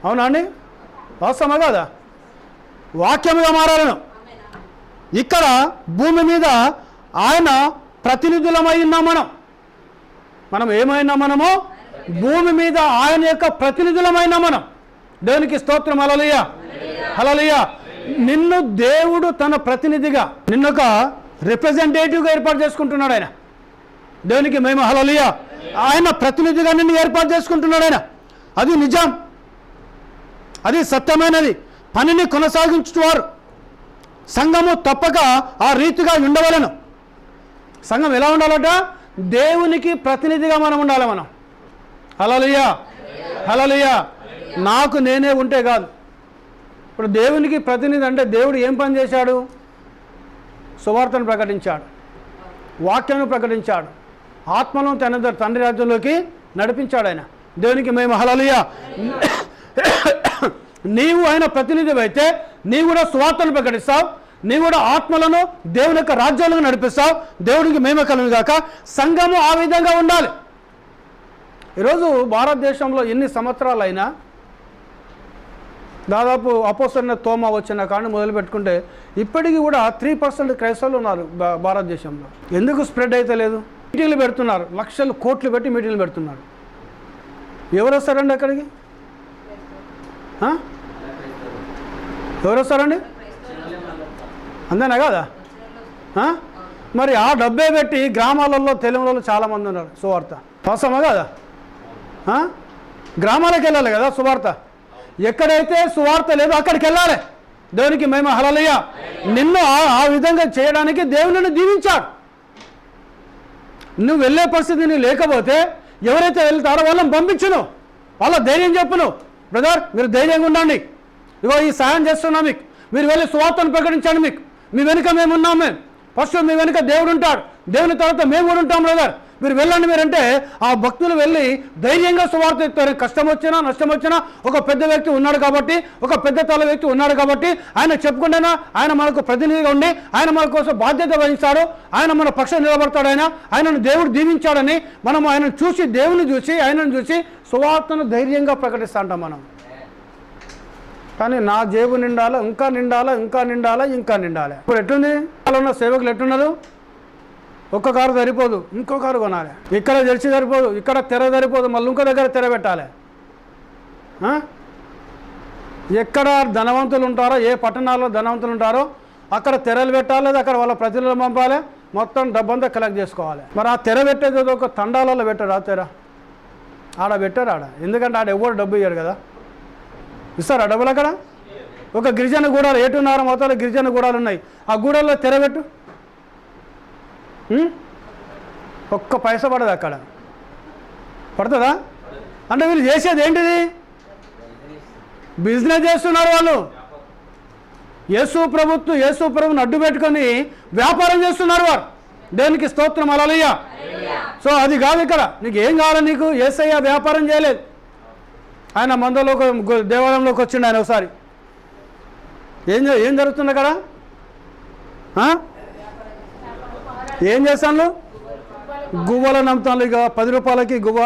అవునా అండి? వాస్తవమా కాదా? వాక్యముగా మారాలను. ఇక్కడ భూమి మీద ఆయన ప్రతినిధులమై ఉన్నాం. మనం ఏమైనా మనము భూమి మీద ఆయన యొక్క ప్రతినిధులమైన మనం. దేవునికి స్తోత్రం. హల్లెలూయా. హల్లెలూయా. నిన్ను దేవుడు తన ప్రతినిధిగా, నిన్నొక రిప్రజెంటేటివ్గా ఏర్పాటు చేసుకుంటున్నాడు ఆయన. దేవునికి మహిమ. హల్లెలూయా. ఆయన ప్రతినిధిగా నిన్ను ఏర్పాటు చేసుకుంటున్నాడు ఆయన. అది నిజం, అది సత్యమైనది. పనిని కొనసాగించువారు సంఘము తప్పక ఆ రీతిగా ఉండవలను. సంఘం ఎలా ఉండాలట? దేవునికి ప్రతినిధిగా మనం ఉండాలి. మనం హల్లెలూయా. హల్లెలూయా. నాకు నేనే ఉంటే కాదు. ఇప్పుడు దేవునికి ప్రతినిధి అంటే దేవుడు ఏం పని చేశాడు? సువార్తను ప్రకటించాడు, వాక్యాన్ని ప్రకటించాడు, ఆత్మను తన తండ్రి రాజ్యంలోకి నడిపించాడు ఆయన. దేవునికి మేము. హల్లెలూయా. నీవు ఆయన ప్రతినిధి అయితే నీవు కూడా సువార్తను ప్రకటిస్తావు, నీవు కూడా ఆత్మలను దేవుని యొక్క రాజ్యాలను నడిపిస్తావు. దేవుడికి మహిమ కలుగును గాక. సంఘము ఆ విధంగా ఉండాలి. ఈరోజు భారతదేశంలో ఎన్ని సంవత్సరాలైనా దాదాపు అపోస్తలుడైన తోమా వచ్చిన కారణం మొదలు పెట్టుకుంటే ఇప్పటికీ కూడా 3% క్రైస్తవులు ఉన్నారు భారతదేశంలో. ఎందుకు స్ప్రెడ్ అయితే లేదు? మీటింగ్లు పెడుతున్నారు, లక్షలు కోట్లు పెట్టి మీటింగ్లు పెడుతున్నారు. ఎవరు వస్తారండి అక్కడికి? ఎవరు వస్తారండి? అంతేనా కాదా? మరి ఆ డబ్బే పెట్టి గ్రామాలలో తెలుగులో చాలామంది ఉన్నారు. సువార్త వాస్తవమా కాదా? గ్రామాలకు వెళ్ళాలి కదా సువార్త. ఎక్కడైతే సువార్త లేదో అక్కడికి వెళ్ళాలి. దేవునికి మహిమ. హల్లెలూయా. నిన్ను ఆ విధంగా చేయడానికి దేవుని దీవించాడు. నువ్వు వెళ్ళే పరిస్థితి నీవు లేకపోతే ఎవరైతే వెళ్తారో వాళ్ళని పంపించును, వాళ్ళ ధైర్యం చెప్పును. బ్రదర్ మీరు ధైర్యంగా ఉండండి, ఇగో ఈ సాయం చేస్తున్నాం మీకు, మీరు వెళ్ళి సువార్తను ప్రకటించండి, మీకు మీ వెనుక మేము ఉన్నాం, మేము ఫస్ట్ మీ వెనుక దేవుడు ఉంటాడు, దేవుని తర్వాత మేము కూడా ఉంటాం బ్రదర్, మీరు వెళ్ళండి మీరంటే ఆ భక్తులు వెళ్ళి ధైర్యంగా సువార్త ఎత్తారు. కష్టం వచ్చినా నష్టం వచ్చినా ఒక పెద్ద వ్యక్తి ఉన్నాడు కాబట్టి, ఒక పెద్ద తల వ్యక్తి ఉన్నాడు కాబట్టి ఆయన చెప్పుకుంటేనా ఆయన మనకు ప్రతినిధిగా ఉండి ఆయన మన కోసం బాధ్యత వహిస్తాడు. ఆయన మన పక్షం నిలబడతాడు. ఆయనను దేవుడు దీవించాడని మనం ఆయనను చూసి, దేవుని చూసి, ఆయనను చూసి సువార్తను ధైర్యంగా ప్రకటిస్తూ ఉంటాం మనం. కానీ నా జేబు నిండాలా, ఇంకా నిండాలా, ఇంకా నిండాలా, ఇంకా నిండాలి. ఇప్పుడు ఎట్లుంది? వాళ్ళు ఉన్న సేవకులు ఎట్టున్నారు? ఒక్క కారు సరిపోదు, ఇంకో కారు కొనాలి. ఇక్కడ జెర్సీ సరిపోదు, ఇక్కడ తెర సరిపోదు, మళ్ళీ ఇంకో దగ్గర తెర పెట్టాలి. ఎక్కడ ధనవంతులు ఉంటారో, ఏ పట్టణాల్లో ధనవంతులు ఉంటారో అక్కడ తెరలు పెట్టాలి, అక్కడ వాళ్ళ ప్రతినిధులు పంపాలి, మొత్తం డబ్బంతా కలెక్ట్ చేసుకోవాలి. మరి ఆ తెర పెట్టేది ఒక తండాలలో పెట్టారు. ఆ తెర ఆడ పెట్టారు. ఆడ ఎందుకంటే ఆడ ఎవరు డబ్బు ఇయ్యారు కదా. ఇస్తారా డబ్బులు అక్కడ? ఒక గిరిజన గూడాలు, ఏటున్నర మొత్తాలు గిరిజన గూడాలు ఉన్నాయి. ఆ గూడాల్లో తెర పెట్టు, ఒక్క పైసా పడదు. అక్కడ పడుతుందా? అంటే వీళ్ళు చేసేది ఏంటిది? బిజినెస్ చేస్తున్నారు వాళ్ళు. యేసు ప్రభుని అడ్డు పెట్టుకొని వ్యాపారం చేస్తున్నారు వారు. దేనికి స్తోత్రం. హల్లెలూయా. సో అది కాదు ఇక్కడ. నీకు ఏం కావాలి? నీకు యేసయ్య వ్యాపారం చేయలేదు. ఆయన మందలోకి దేవాలయంలోకి వచ్చిండు ఆయన ఒకసారి. ఏం జరుగుతుంది అక్కడ? ఏం చేస్తాను? గువ్వలు నమ్ముతాను. ఇక 10 రూపాయలకి గువ్వ,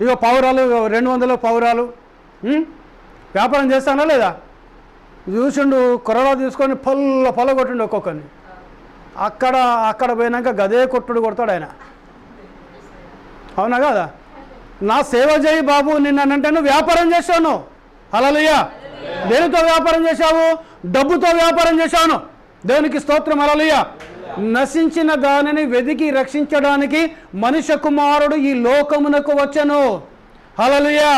ఇక పావురాలు 200 పావురాలు వ్యాపారం చేస్తానా లేదా? చూసిండు కొరడా తీసుకొని పొల్ల కొట్టిండు ఒక్కొక్కరిని. అక్కడ పోయినాక గదే కొట్టుడు కొడతాడు ఆయన. అవునా కదా? నా సేవ చేయి బాబు నిన్నంటే నువ్వు వ్యాపారం చేశాను. హల్లెలూయా. దేనితో వ్యాపారం చేశావు? డబ్బుతో వ్యాపారం చేశాను. దేవునికి స్తోత్రం. హల్లెలూయా. నశించిన దానిని వెదికి రక్షించడానికి మనుష్య కుమారుడు ఈ లోకమునకు వచ్చెను. హల్లెలూయా.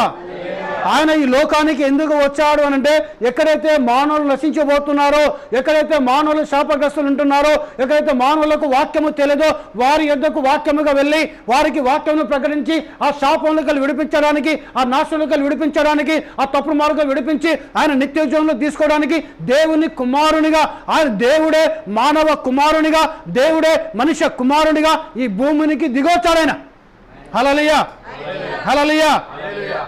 ఆయన ఈ లోకానికి ఎందుకు వచ్చాడు అని అంటే, ఎక్కడైతే మానవులు నశించబోతున్నారో, ఎక్కడైతే మానవులు శాపగ్రస్తులు ఉంటున్నారో, ఎక్కడైతే మానవులకు వాక్యము తెలియదో వారి యొద్దకు వాక్యముగా వెళ్ళి వారికి వాక్యమును ప్రకటించి ఆ శాపములకు విడిపించడానికి, ఆ నాశనలకు విడిపించడానికి, ఆ తప్పుడు మార్గం విడిపించి ఆయన నిత్య జీవంలో తీసుకోవడానికి దేవుని కుమారునిగా, ఆయన దేవుడే మానవ కుమారునిగా, దేవుడే మనుష్య కుమారునిగా ఈ భూమినికి దిగొచ్చాడు ఆయన. హల్లెలూయా. హల్లెలూయా.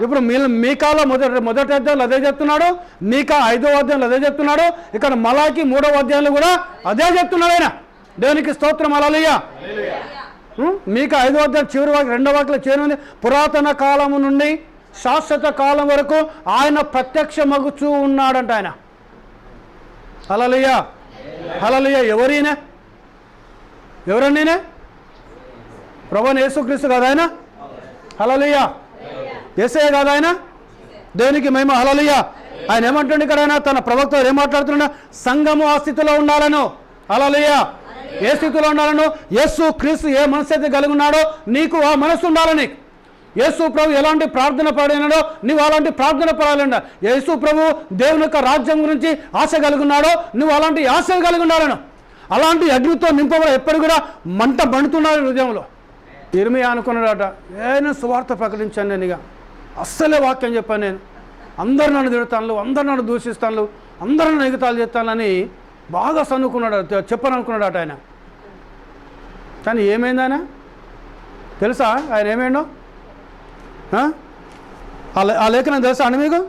ఇప్పుడు మీకాలో మొదటి అధ్యాయంలో అదే చెప్తున్నాడు, మీకా 5వ అధ్యాయంలో అదే చెప్తున్నాడు, ఇక్కడ మలాకి 3వ అధ్యాయంలో కూడా అదే చెప్తున్నాడు ఆయన. దేవునికి స్తోత్రం. హల్లెలూయా. మీకా 5వ అధ్యాయం చివరి 2వ వాక్యంలో చేరింది, పురాతన కాలము నుండి శాశ్వత కాలం వరకు ఆయన ప్రత్యక్షమగుచూ ఉన్నాడంట ఆయన. హల్లెలూయా. హల్లెలూయా. ఎవరన్నీనే? ప్రభువైన యేసుక్రీస్తు కాదు ఆయన? హల్లెలూయా. యేసయ్య కాదు ఆయన? దేవునికి మహిమ. హల్లెలూయా. ఆయన ఏమంటుండే ఇక్కడ? ఆయన తన ప్రవక్త ఏం మాట్లాడుతున్నాడు? సంఘము ఆ స్థితిలో ఉండాలను. హల్లెలూయా. ఏ స్థితిలో ఉండాలను? యేసు క్రీస్తు ఏ మనసు అయితే కలిగి ఉన్నాడో నీకు ఆ మనసు ఉండాలని. యేసు ప్రభు ఎలాంటి ప్రార్థన పడినాడో నువ్వు అలాంటి ప్రార్థన పడాలంట. యేసు ప్రభు దేవుని యొక్క రాజ్యం గురించి ఆశ కలిగి ఉన్నాడో నువ్వు అలాంటి ఆశ కలిగి ఉండాలను. అలాంటి అగ్నితో నింపబడి ఎప్పుడు కూడా మంట మండుతున్నాడు హృదయంలో. ఇర్మియా అనుకున్నాడట, నేను సువార్త ప్రకటించాను, నేను ఇక అస్సలే వాక్యం చెప్పాను, నేను అందరు నన్ను తిడతాను, అందరు నన్ను దూషిస్తాను, అందరూ నన్ను ఎగతాళి చేస్తానని బాగా సన్నుకున్నాడు, చెప్పననుకున్నాడట ఆయన. కానీ ఏమైంది ఆయన తెలుసా? ఆయన ఏమైండో ఆ లేఖనం తెలుసా అండి మీకు?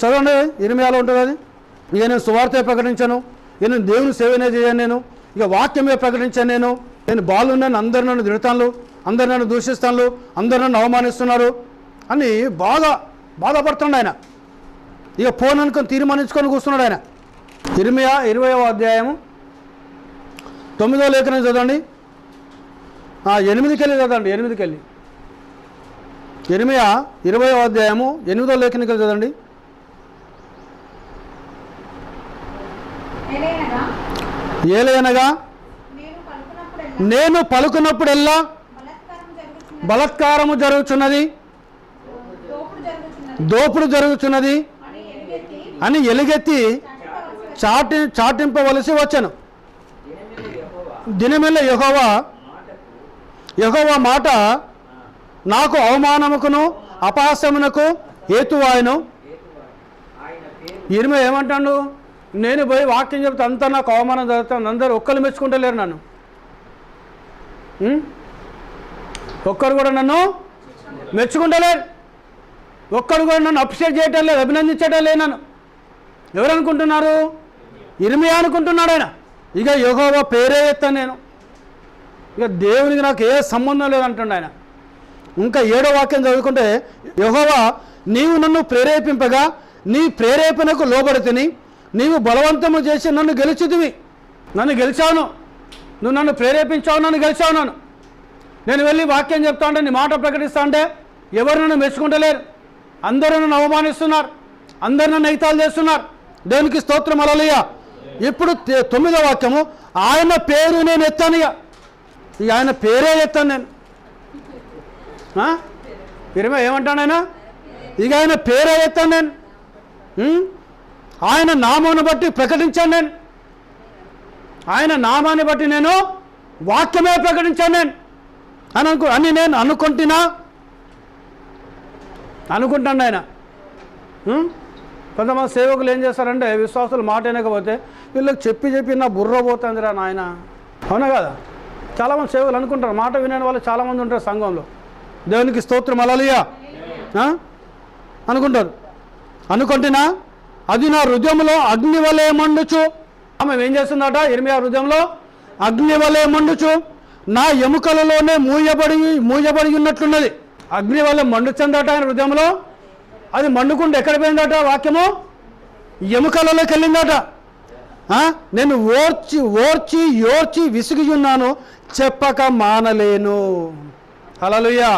చదవండి, ఇర్మియాలో ఉంటుంది అది. ఇక నేను సువార్తే ప్రకటించాను, ఇక నేను దేవుని సేవనే చేయను, నేను ఇక వాక్యమే ప్రకటించాను, నేను బాలున్నాను, అందరు నన్ను తిడతాను, అందరు నన్ను దూషిస్తాను, అందరు నన్ను అవమానిస్తున్నారు అని బాధపడుతున్నాడు ఆయన. ఇక ఫోన్ అనుకొని తీర్మానించుకొని కూర్చున్నాడు ఆయన. ఇర్మియా 20వ అధ్యాయము 9వ లేఖనం చదవండి. 8కి వెళ్ళి చదవండి. 8కి వెళ్ళి ఇర్మియా 20వ అధ్యాయము 8వ లేఖనికి వెళ్ళి చదవండి. ఏలయనగా నేను పలుకున్నప్పుడెల్లా బలత్కారము జరుగుతున్నది, దోపుడు జరుగుతున్నది అని ఎలుగెత్తి చాటింపవలసి వచ్చాను. దినమెల్ల యెహోవా మాట నాకు అవమానముకును అపహాస్యమునకు హేతువాయను. ఇర్మియా ఏమంటాడు? నేను పోయి వాక్యం చెప్తే అంతా నాకు అవమానం జరుగుతాను, అందరూ ఒక్కరు మెచ్చుకుంటలేరు నన్ను, ఒక్కరు కూడా నన్ను మెచ్చుకుంటలేరు, ఒక్కడు కూడా నన్ను అప్రిషియేట్ చేయటం లేదు, అభినందించటం లేదు నన్ను. ఎవరు అనుకుంటున్నారు? ఇర్మియా అనుకుంటున్నాడు ఆయన. ఇక యెహోవా పేరే ఎత్తాను నేను, ఇక దేవునికి నాకు ఏ సంబంధం లేదంటుండ ఆయన. ఇంకా 7వ వాక్యం చదువుకుంటే, యెహోవా నీవు నన్ను ప్రేరేపింపగా నీ ప్రేరేపణకు లోబడితిని, నీవు బలవంతము చేసి నన్ను గెలిచితివి. నన్ను గెలిచాను, నువ్వు నన్ను ప్రేరేపించావు, నన్ను గెలిచావు. నేను వెళ్ళి వాక్యం చెప్తా ఉంటే, నీ మాట ప్రకటిస్తా అంటే ఎవరు నన్ను మెచ్చుకుంటలేరు, అందరూ నన్ను అవమానిస్తున్నారు, అందరూ నన్ను ఎగతాళి చేస్తున్నారు. దేవునికి స్తోత్రం. హల్లెలూయా. ఇప్పుడు 9వ వాక్యము, ఆయన పేరు నేను ఎత్తాను, ఇక ఆయన పేరే ఎత్తాను నేను. ఇరవై ఏమంటాను ఆయన? ఇక ఆయన పేరే ఎత్తాను నేను, ఆయన నామాన్ని బట్టి ప్రకటించాను నేను, ఆయన నామాన్ని బట్టి నేను వాక్యమే ప్రకటించాను నేను అని నేను అనుకుంటాను ఆయన. కొంతమంది సేవకులు ఏం చేస్తారంటే, విశ్వాసులు మాట వినకపోతే వీళ్ళకి చెప్పి నా బుర్ర పోతుందిరా నాయన. అవునా కదా? చాలామంది సేవకులు అనుకుంటారు, మాట వినని వాళ్ళు చాలామంది ఉంటారు సంఘంలో. దేవునికి స్తోత్రం. హల్లెలూయా. అనుకుంటారు. అనుకుంటున్నా అది నా హృదయంలో అగ్ని వలె మండుచు. ఆమె ఏం చేస్తుందట? ఇర్మియా హృదయంలో అగ్ని వలె మండుచు, నా ఎముకలలోనే మూయబడి ఉన్నట్లున్నది. అగ్ని వలె మండుచుందట ఆయన హృదయంలో. అది మండుకుంటూ ఎక్కడ పోయిందట? వాక్యము ఎముకలలోకి వెళ్ళిందట. నేను ఓర్చి విసిగి ఉన్నాను, చెప్పక మానలేను. హల్లెలూయా.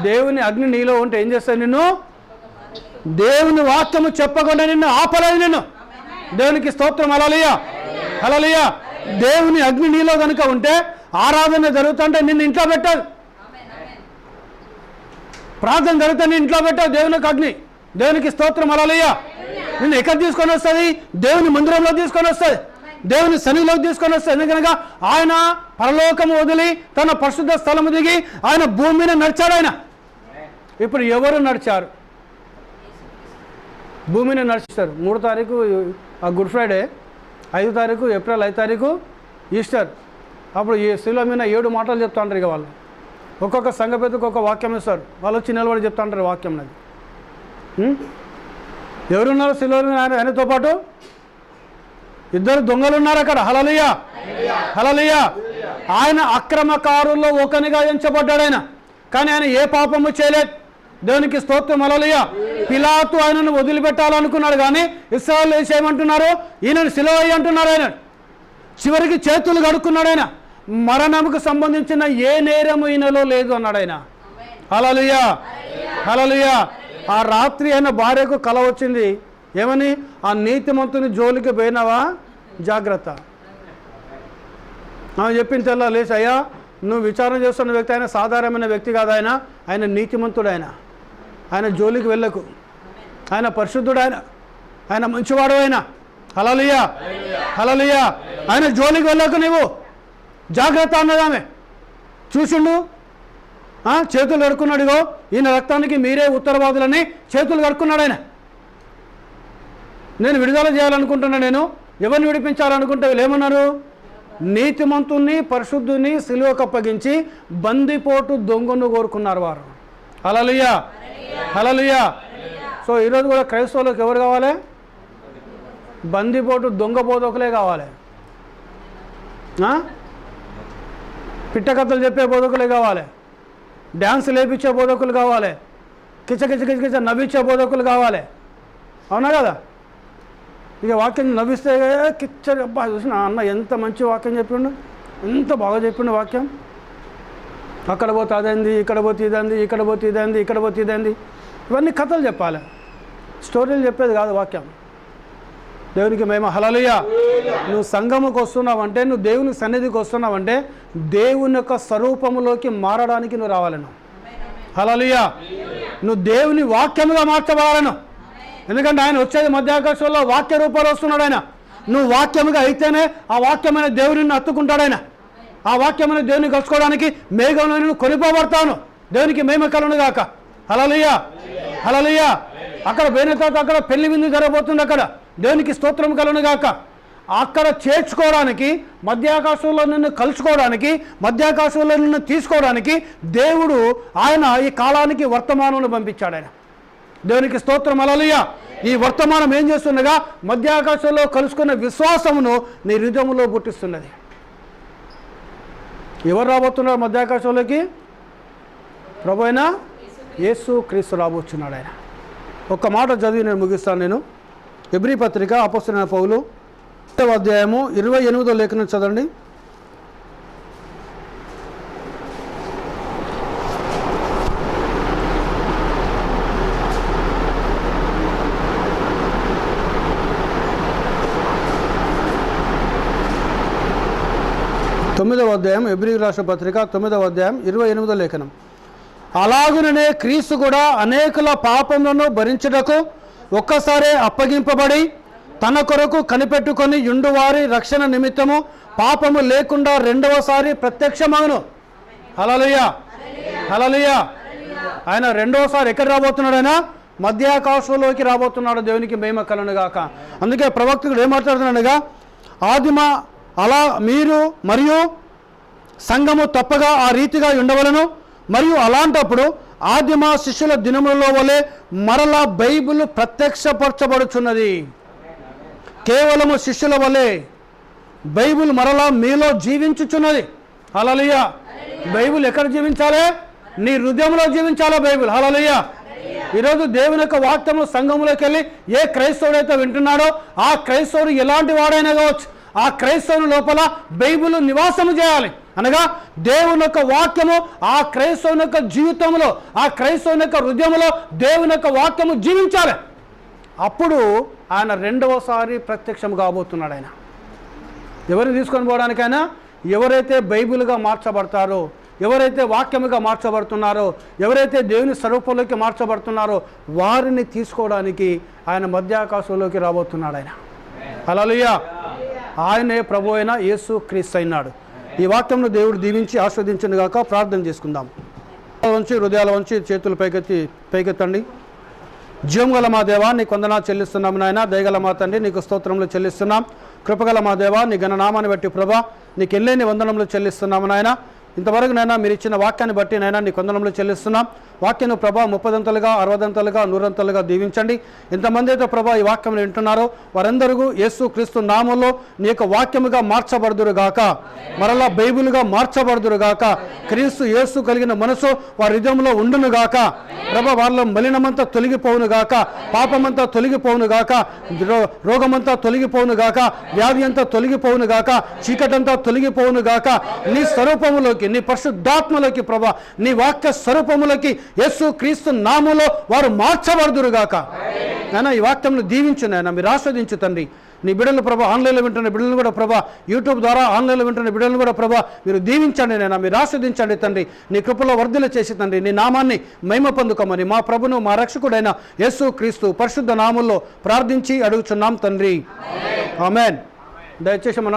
దేవుని అగ్ని నీలో ఉంటే ఏం చేస్తాను? నిన్ను దేవుని వాక్యము చెప్పకుండా నిన్ను ఆపలేదు నేను. దేవునికి స్తోత్రం. హల్లెలూయా, హల్లెలూయా. దేవుని అగ్ని నీలో కనుక ఉంటే ఆరాధన జరుగుతుంటే నిన్ను ఇంట్లో పెట్టాలి, ప్రార్థన జరుగుతా నేను ఇంట్లో పెట్టావు. దేవునికి అగ్ని, దేవునికి స్తోత్రం. హల్లెలూయా. నిన్ను ఎక్కడ తీసుకొని వస్తుంది? దేవుని మందిరంలో తీసుకొని వస్తుంది, దేవుని సన్నిధిలోకి తీసుకొని వస్తుంది. ఎందుకనగా ఆయన పరలోకము వదిలి తన పరిశుద్ధ స్థలము దిగి ఆయన భూమి మీద నడిచాడు. ఆయన ఇప్పుడు ఎవరు నడిచారు? భూమిని నడిచారు. 3 తారీఖు గుడ్ ఫ్రైడే, 5 తారీఖు ఏప్రిల్ 5 తారీఖు ఈస్టర్. అప్పుడు ఈ శిలువ మీద 7 మాటలు చెప్తా ఉంటారు. ఇక వాళ్ళు ఒక్కొక్క సంఘ పెద్దకు ఒక వాక్యం ఇస్తారు. వాళ్ళు వచ్చి నిలబడి చెప్తా ఉంటారు వాక్యం. అది ఎవరున్నారు శిలువ మీద? ఆయనతో పాటు 2 దొంగలు ఉన్నారు అక్కడ. హల్లెలూయా, హల్లెలూయా. ఆయన అక్రమకారుల్లో ఒకనిగా ఎంచబడ్డాడు ఆయన, కానీ ఆయన ఏ పాపము చేయలేదు. దేవునికి స్తోత్రం. హల్లెలూయా. పిలాతు ఆయనను వదిలిపెట్టాలనుకున్నాడు, కానీ ఇశ్రాయేలు ఏమంటున్నారు? ఈయనను శిలువ వేయి అంటున్నారు. ఆయన చివరికి చేతులు కడుక్కున్నాడు. ఆయన మరణముకు సంబంధించిన ఏ నేరము ఈయనలో లేదు అన్నాడు ఆయన. హల్లెలూయా, హల్లెలూయా. ఆ రాత్రి ఆయన భార్యకు కల వచ్చింది. ఏమని? ఆ నీతిమంతుని జోలికి పోయినావా, జాగ్రత్త. ఆమె చెప్పిన తెల్ల లేచి, అయ్యా నువ్వు విచారణ చేస్తున్న వ్యక్తి ఆయన సాధారణమైన వ్యక్తి కాదు. ఆయన నీతిమంతుడు. ఆయన జోలికి వెళ్ళకు. ఆయన పరిశుద్ధుడు. ఆయన మంచివాడు. హల్లెలూయా, హల్లెలూయా. ఆయన జోలికి వెళ్ళకు, నువ్వు జాగ్రత్త అన్నది ఆమె. చూసిండు, చేతులు కడుక్కున్నాడు. ఇగో ఈయన రక్తానికి మీరే ఉత్తరవాదులని చేతులు కడుక్కున్నాడు ఆయన. నేను విడుదల చేయాలనుకుంటున్నా, నేను ఎవరిని విడిపించాలనుకుంటే వీళ్ళు ఏమన్నారు? నీతిమంతుని పరిశుద్ధుని సిలువకు అప్పగించి బందిపోటు దొంగను కోరుకున్నారు వారు. హల్లెలూయా, హల్లెలూయా. సో ఈరోజు కూడా క్రైస్తవులకు ఎవరు కావాలి? బందిపోటు దొంగ బోధకులే కావాలి. పిట్టకథలు చెప్పే బోధకులే కావాలి, డ్యాన్స్ లేపించే బోధకులు కావాలి, కిచ నవ్వించే బోధకులు కావాలి. అవునా కదా? ఇక వాక్యం నవ్విస్తే కిచ్చ అబ్బా చూసిన అన్న ఎంత మంచి వాక్యం చెప్పిండు, ఎంత బాగా చెప్పిండు వాక్యం. అక్కడ పోతే అదేంది, ఇక్కడ పోతే ఇదంది, ఇక్కడ పోతే ఇదంది, ఇక్కడ పోతే ఇదంది. ఇవన్నీ కథలు చెప్పాలి, స్టోరీలు చెప్పేది కాదు వాక్యం. దేవునికి మేము హల్లెలూయా. నువ్వు సంఘముకు వస్తున్నావంటే, నువ్వు దేవుని సన్నిధికి వస్తున్నావంటే దేవుని యొక్క స్వరూపములోకి మారడానికి నువ్వు రావాలను. హల్లెలూయా. నువ్వు దేవుని వాక్యముగా మార్చబడాలను. ఎందుకంటే ఆయన వచ్చేది మధ్యాకాశంలో వాక్య రూపాలు వస్తున్నాడు ఆయన. నువ్వు వాక్యముగా అయితేనే ఆ వాక్యమైన దేవుని హత్తుకుంటాడు ఆయన. ఆ వాక్యమైన దేవుని కలుసుకోవడానికి మేఘంలో నేను కొనిపోబడతాను. దేవునికి మేమ కలను గాక. హల్లెలూయా, హల్లెలూయా. అక్కడ పోయిన తర్వాత అక్కడ పెళ్లి విందు జరగబోతుంది. అక్కడ దేవునికి స్తోత్రం కలను గాక. అక్కడ చేర్చుకోవడానికి, మధ్యాకాశంలో నిన్ను కలుసుకోవడానికి, మధ్యాకాశంలో నిన్ను తీసుకోవడానికి దేవుడు ఆయన ఈ కాలానికి వర్తమానం పంపించాడు ఆయన. దేవునికి స్తోత్రం. హల్లెలూయా. ఈ వర్తమానం ఏం చేస్తుండగా మధ్యాకాశంలో కలుసుకున్న విశ్వాసమును నీ హృదయంలో పుట్టిస్తున్నది. ఎవరు రాబోతున్నారు మధ్యాకాశంలోకి? ప్రభు అయిన యేసు క్రీస్తు రాబోతున్నాడు ఆయన. ఒక్క మాట చదివి నేను ముగిస్తాను. నేను హెబ్రీ పత్రిక అపోస్తలుడైన పౌలు 8వ అధ్యాయము 28వ లేఖనం చదవండి. హెబ్రీ రాష్ట్ర పత్రిక 9వ అధ్యాయం 28వ లేఖనం. అలాగుననే క్రీస్తు కూడా అనేకుల పాపములను భరించుటకు ఒక్కసారే అప్పగింపబడి తన కొరకు కనిపెట్టుకొని యుండువారి రక్షణ నిమిత్తము పాపము లేకుండా రెండవసారి ప్రత్యక్షమగును. హల్లెలూయా, హల్లెలూయా. ఆయన రెండవసారి ఎక్కడ రాబోతున్నాడు? ఆయన మధ్యాకాశంలోకి రాబోతున్నాడు. దేవునికి మహిమ కలుగును గాక. అందుకే ప్రవక్తుడు ఏం మాట్లాడుతున్నాడుగా, ఆదిమ అలా మీరు మరియు సంఘము తప్పగా ఆ రీతిగా ఉండవలను, మరియు అలాంటప్పుడు ఆదిమ శిష్యుల దినములలో వలె మరలా బైబిల్ ప్రత్యక్షపరచబడుచున్నది. కేవలము శిష్యుల వలె బైబిల్ మరలా మీలో జీవించుచున్నది. హల్లెలూయా. బైబిల్ ఎక్కడ జీవించాలి? నీ హృదయంలో జీవించాలా బైబిల్. హల్లెలూయా. ఈరోజు దేవుని యొక్క వాక్యము సంఘంలోకి వెళ్ళి ఏ క్రైస్తవుడైతే వింటున్నాడో ఆ క్రైస్తవుడు ఎలాంటి వాడైనా కావచ్చు, ఆ క్రైస్తవుని లోపల బైబిల్ నివాసము చేయాలి. అనగా దేవుని యొక్క వాక్యము ఆ క్రైస్తవుని యొక్క జీవితంలో, ఆ క్రైస్తవుని యొక్క హృదయంలో దేవుని యొక్క వాక్యము జీవించాలి. అప్పుడు ఆయన రెండవసారి ప్రత్యక్షం కాబోతున్నాడు. ఆయన ఎవరిని తీసుకొని పోవడానికైనా ఎవరైతే బైబిల్గా మార్చబడతారో, ఎవరైతే వాక్యముగా మార్చబడుతున్నారో, ఎవరైతే దేవుని స్వరూపంలోకి మార్చబడుతున్నారో వారిని తీసుకోవడానికి ఆయన మధ్యాకాశంలోకి రాబోతున్నాడు. ఆయన హల్లెలూయా. ఆయనే ప్రభు అయిన యేసు క్రీస్తు అయినాడు. ఈ వాక్యంను దేవుడు దీవించి ఆస్వాదించును గాక. ప్రార్థన చేసుకుందాం. హృదయాల వంచి చేతులు పైకెత్తండి. జీవం గల మా దేవా నీకు వందనాలు చెల్లిస్తున్నాం నాయన. దయగల మా తండ్రి నీకు స్తోత్రములు చెల్లిస్తున్నాం. కృపగల మా దేవా నీ ఘననామాన్ని బట్టి ప్రభా నీకు ఎల్లేని వందనములు చెల్లిస్తున్నాము నాయన. ఇంతవరకు నైనా మీరు ఇచ్చిన వాక్యాన్ని బట్టి నైనా నీకు వందనములు చెల్లిస్తున్నాం. వాక్యను ప్రభా 30ంతలుగా 60ంతలుగా 100ంతలుగా దీవించండి. ఎంతమంది అయితే ప్రభా ఈ వాక్యం వింటున్నారో వారందరూ యేసు క్రీస్తు నామంలో నీ యొక్క వాక్యముగా మార్చబడుదురు గాక, మరలా బైబిల్గా మార్చబడుదురు గాక. క్రీస్తు యేసు కలిగిన మనసు వారి హృదయంలో ఉండును గాక. ప్రభా వాళ్ళ మలినమంతా తొలగిపోవును గాక, పాపమంతా తొలగిపోవును గాక, రోగమంతా తొలగిపోవును గాక, వ్యాధి అంతా తొలగిపోవును గాక, చీకటంతా తొలగిపోవును గాక. నీ స్వరూపములోకి, నీ పరిశుద్ధాత్మలోకి ప్రభా నీ వాక్య స్వరూపములోకి యేసు క్రీస్తు నామములో వారు మార్చబడుదురుగాక. నాయన ఈ వాక్యంను దీవించు నాయన, మీరు ఆస్వాదించు తండ్రి. నీ బిడ్డలు ప్రభా ఆన్లైన్లో వింటున్న బిడ్డలను కూడా ప్రభా యూట్యూబ్ ద్వారా ఆన్లైన్లో వింటున్న బిడ్డలను కూడా ప్రభా మీరు దీవించండి నాయన, మీరు ఆస్వాదించండి తండ్రి. నీ కృపలో వర్ధల చేసి తండ్రి నీ నామాన్ని మహిమ పొందుకోమని మా ప్రభును మా రక్షకుడైన యేసు క్రీస్తు పరిశుద్ధ నామములో ప్రార్థించి అడుగుచున్నాం తండ్రి. ఆమేన్. దయచేసి మన